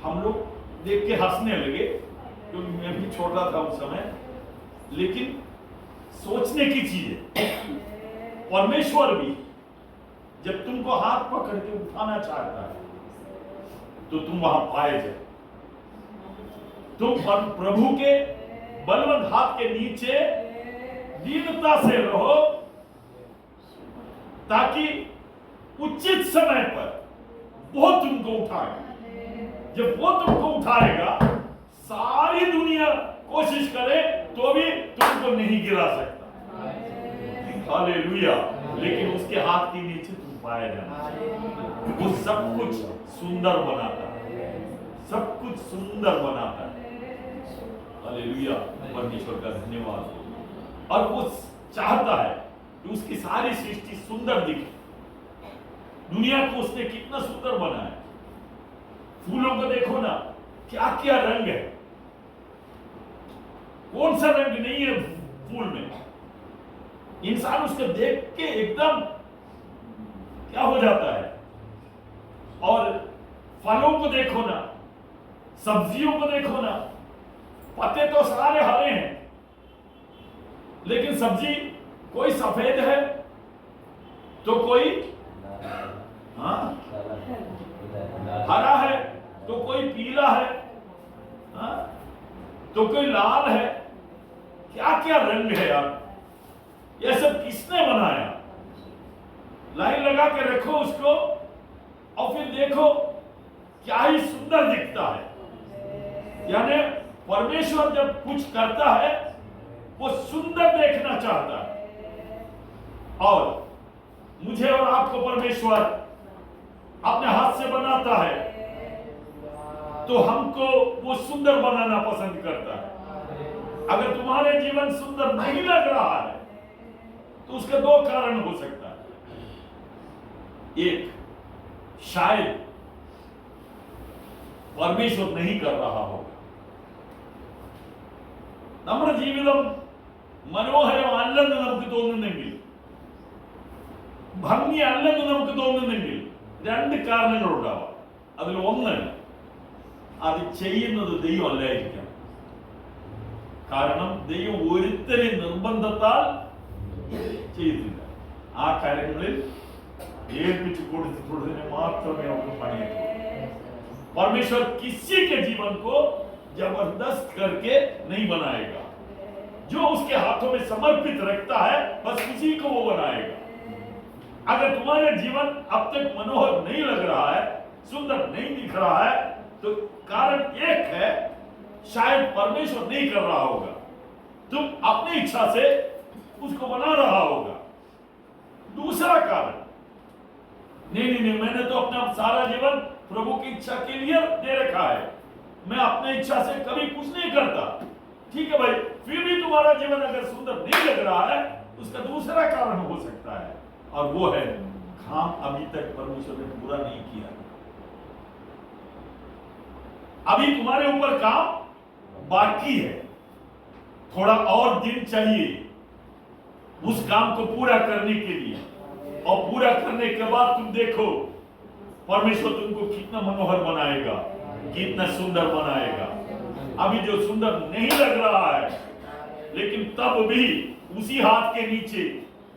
हम लोग देख के हंसने लगे क्योंकि मैं भी छोटा था उस समय, लेकिन सोचने की चीज है। परमेश्वर भी जब तुमको हाथ पकड़ के उठाना चाहता है तो तुम वहां पाए जाए। तुम प्रभु के बलवंत हाथ के नीचे दीनता से रहो ताकि उचित समय पर वो तुमको उठाए। जब वो तुमको उठाएगा, सारी दुनिया कोशिश करे तो भी तुमको नहीं गिरा सकता। हालेलुया। लेकिन उसके हाथ के नीचे तुम पाए जाना। वो सब कुछ सुंदर बनाता है, सब कुछ सुंदर बनाता है। हालेलुया। परमेश्वर का धन्यवाद। और वो चाहता है कि उसकी सारी सृष्टि सुंदर दिखे। दुनिया को उसने कितना सुंदर बनाया। फूलों को देखो ना, क्या क्या रंग है, कौन सा रंग नहीं है फूल में। इंसान उसको देख के एकदम क्या हो जाता है। और फलों को देखो ना, सब्जियों को देखो ना, पत्ते तो सारे हरे हैं, लेकिन सब्जी कोई सफेद है तो कोई हरा है, तो कोई पीला है, तो कोई लाल है। क्या क्या रंग है यार, ये सब किसने बनाया। लाइन लगा के रखो उसको और फिर देखो क्या ही सुंदर दिखता है। यानी परमेश्वर जब कुछ करता है वो सुंदर देखना चाहता है। और मुझे और आपको परमेश्वर अपने हाथ से बनाता है तो हमको वो सुंदर बनाना पसंद करता है। अगर तुम्हारे जीवन सुंदर नहीं लग रहा है तो उसके दो कारण हो सकता है। एक, शायद परमेश्वर नहीं कर रहा होगा। നമ്മുടെ ജീവിതം മനോഹരമല്ലെന്ന് നമുക്ക് തോന്നുന്നെങ്കിൽ, ഭംഗിയല്ലെന്ന് നമുക്ക് തോന്നുന്നെങ്കിൽ രണ്ട് കാരണങ്ങളുണ്ടാവാം. അതിൽ ഒന്ന്, അത് ചെയ്യുന്നത് ദൈവമല്ലായിരിക്കാം. കാരണം ദൈവം ഒരുത്തരെ നിർബന്ധത്താൽ ചെയ്തില്ല. ആ കാര്യങ്ങളിൽ ഏൽപ്പിച്ചു കൊടുത്തിട്ടുള്ളതിനെ മാത്രമേ അവർക്ക് പണിയുള്ളൂ. परमेश्वर किसी के जीवन को जबरदस्त करके नहीं बनाएगा। जो उसके हाथों में समर्पित रखता है बस उसी को वो बनाएगा। अगर तुम्हारे जीवन अब तक मनोहर नहीं लग रहा है, सुंदर नहीं दिख रहा है, तो कारण एक है, शायद परमेश्वर नहीं कर रहा होगा, तुम अपनी इच्छा से उसको बना रहा होगा। दूसरा कारण, नहीं, मैंने तो अपना सारा जीवन प्रभु की इच्छा के लिए दे रखा है, मैं अपने इच्छा से कभी कुछ नहीं करता। ठीक है भाई, फिर भी तुम्हारा जीवन अगर सुंदर नहीं लग रहा है, उसका दूसरा कारण हो सकता है, और वो है काम अभी तक परमेश्वर ने पूरा नहीं किया। अभी तुम्हारे ऊपर काम बाकी है, थोड़ा और दिन चाहिए उस काम को पूरा करने के लिए, और पूरा करने के बाद तुम देखो परमेश्वर तुमको कितना मनोहर बनाएगा, कितना सुंदर बनाएगा। अभी जो सुंदर नहीं लग रहा है, लेकिन तब भी उसी हाथ के नीचे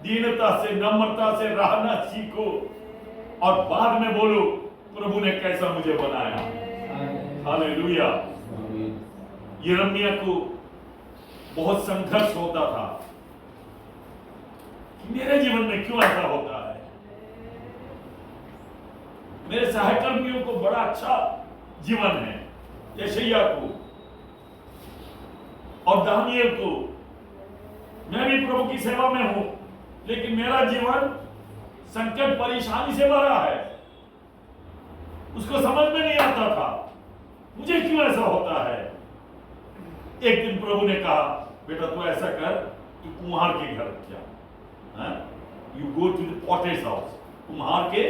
दीनता से, नम्रता से रहना सीखो, और बाद में बोलो प्रभु ने कैसा मुझे बनाया। हालेलुया। यिर्मयाह को बहुत संघर्ष होता था कि मेरे जीवन में क्यों ऐसा होता है। मेरे सहकर्मियों को बड़ा अच्छा जीवन है, यशायाह को और दानियल को, मैं भी प्रभु की सेवा में हूं, लेकिन मेरा जीवन संकट परेशानी से भरा है। उसको समझ में नहीं आता था मुझे क्यों ऐसा होता है। एक दिन प्रभु ने कहा, बेटा तू ऐसा कर, तू कुम्हार के घर जा, you go to the potter's house, कुम्हार के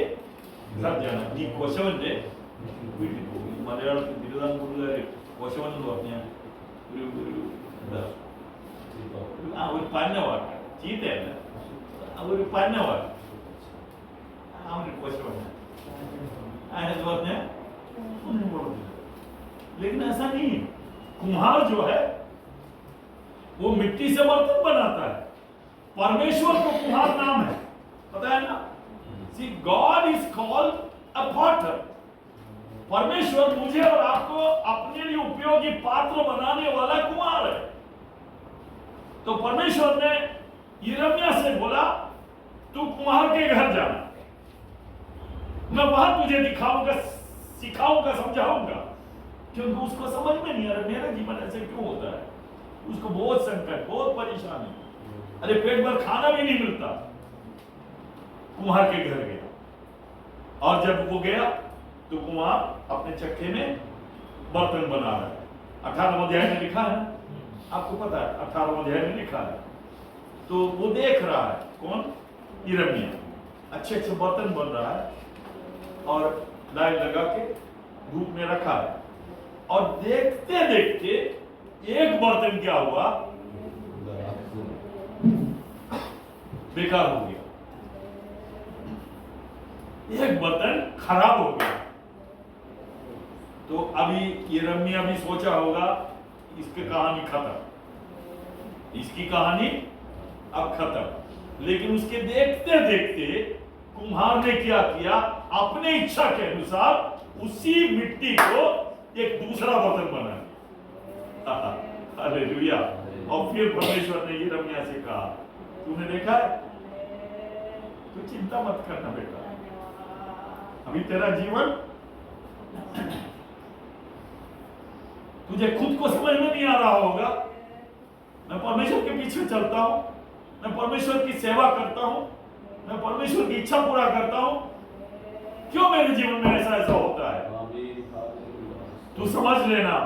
घर जाना। നീ കൊശവന്റെ വീട്ടിൽ പോകും. മലയാളത്തിൽ തിരുവിതാംകൂറുകാര് കൊശവൻ എന്ന് പറഞ്ഞാൽ ഒരു പന്ന വാക്ക്, ചീത്തയല്ല, ഒരു പന്ന വാക്ക്. അവനൊരു കൊശവൻ എന്ന് പറഞ്ഞാൽ ഒന്നും കൊടുക്കില്ല. लेकिन ऐसा नहीं, कुम्हार जो है वो मिट्टी से बर्तन बनाता है। परमेश्वर को कुम्हार नाम है, पता है ना। See, God is called a potter. परमेश्वर मुझे और आपको अपने लिए उपयोगी पात्र बनाने वाला कुम्हार है। तो परमेश्वर ने यिर्मयाह से बोला, तू कुम्हार के घर जाना, मैं वहां तुझे दिखाऊंगा, सिखाऊंगा, समझाऊंगा। क्योंकि उसको समझ में नहीं आ रहा मेरा जीवन ऐसे क्यों होता है। उसको बहुत संकट, बहुत परेशानी, अरे पेट भर खाना भी नहीं मिलता। कुम्हार के घर गया, और जब वो गया तो कुम्हार अपने चक्के में बर्तन बना रहा है। 18वें अध्याय में लिखा है, आपको पता है 18वें अध्याय में लिखा है। तो वो देख रहा है, कौन? यिर्मयाह अच्छे अच्छे बर्तन बन रहा है, और लाइन लगा के धूप में रखा है, और देखते देखते एक बर्तन क्या हुआ, बेकार हो गया, एक बर्तन खराब हो गया। तो अभी यिर्मयाह भी सोचा होगा इसकी कहानी खत्म, इसकी कहानी अब खत्म। लेकिन उसके देखते देखते कुम्हार ने क्या किया, अपने इच्छा के अनुसार उसी मिट्टी को एक दूसरा बर्तन बना दिया। हालेलुया। और फिर परमेश्वर ने यिर्मयाह से कहा, तूने देखा है, तू चिंता मत करना बेटा, अभी तेरा जीवन, तुझे खुद को समझ में नहीं आ रहा होगा, मैं परमेश्वर के पीछे चलता हूं, मैं परमेश्वर की सेवा करता हूं, मैं परमेश्वर की इच्छा पूरा करता हूं, क्यों मेरे जीवन में ऐसा ऐसा होता है? तू समझ लेना,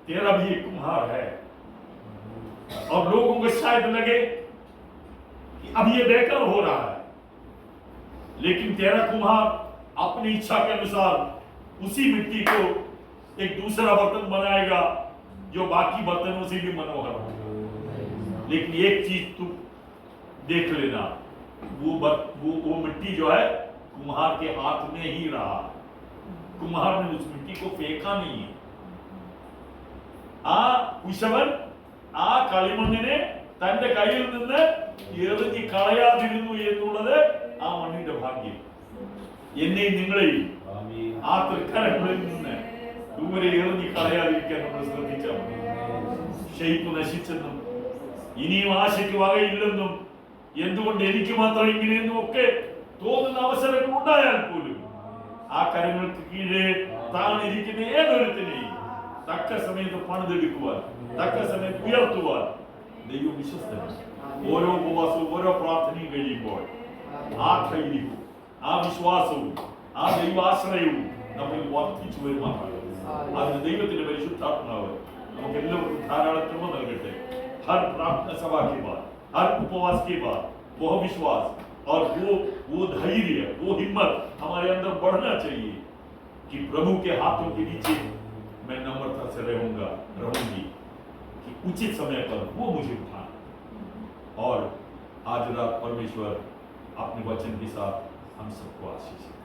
तेरा भी एक कुम्हार है। और लोगों को शायद लगे कि अब ये बेकार हो रहा है, लेकिन तेरा कुम्हार अपनी इच्छा के अनुसार उसी मिट्टी को एक दूसरा बर्तन बनाएगा जो बाकी बर्तनों से भी मनोहर हो। लेकिन एक चीज तू देख लेना, वो मिट्टी जो है कुम्हार के हाथ में ही रहा, कुम्हार ने उस मिट्टी को फेंका नहीं है। കുശവൻ ആ കളിമണ്ണിനെ തന്റെ കയ്യിൽ നിന്ന് എറിഞ്ഞ് കളയാതിരുന്നു എന്നുള്ളത് ആ മണ്ണിന്റെ ഭാഗ്യം. എന്നെയും നിങ്ങളെയും ആ തൃക്കരങ്ങളിൽ നിന്ന് ദൂരെ എറിഞ്ഞ് കളയാതിരിക്കാൻ നമ്മൾ ശ്രദ്ധിച്ചാൽ മതി. ഷെയ്പ്പ് നശിച്ചെന്നും ഇനിയും ആശയ്ക്ക് വകയില്ലെന്നും എന്തുകൊണ്ട് എനിക്ക് മാത്രം ഇങ്ങനെയെന്നും ഒക്കെ തോന്നുന്ന അവസരങ്ങൾ ഉണ്ടായാൽ പോലും ആ കരങ്ങൾക്ക് കീഴെ താണിരിക്കുന്ന ഏതൊരുത്തിനെയും തക്ക സമയത്ത് പണിതെടുക്കുവാൻ, തക്ക സമയത്ത് ഉയർത്തുവാൻ ദൈവം വിശ്വസ്തനാണ്. ഓരോ ഉപവാസവും ഓരോ പ്രാർത്ഥനയും കഴിയുമ്പോൾ ആ ധൈര്യവും ആ വിശ്വാസവും ആ ദൈവാശ്രയവും നമ്മൾ വർദ്ധിച്ചു വരുമാറാണ്. അതിന് ദൈവത്തിന്റെ പരിശുദ്ധാത്മാവ് നമുക്ക് എല്ലാവർക്കും ധാരാളം കൃപ നൽകട്ടെ. हर प्रार्थना सभा के बाद, हर उपवास के बाद वो विश्वास और वो धैर्य, वो हिम्मत हमारे अंदर बढ़ना चाहिए कि प्रभु के हाथों के नीचे मैं नम्रता से रहूंगी कि उचित समय पर वो मुझे उठाए. और आज रात परमेश्वर अपने वचन के साथ हम सबको आशीष दें.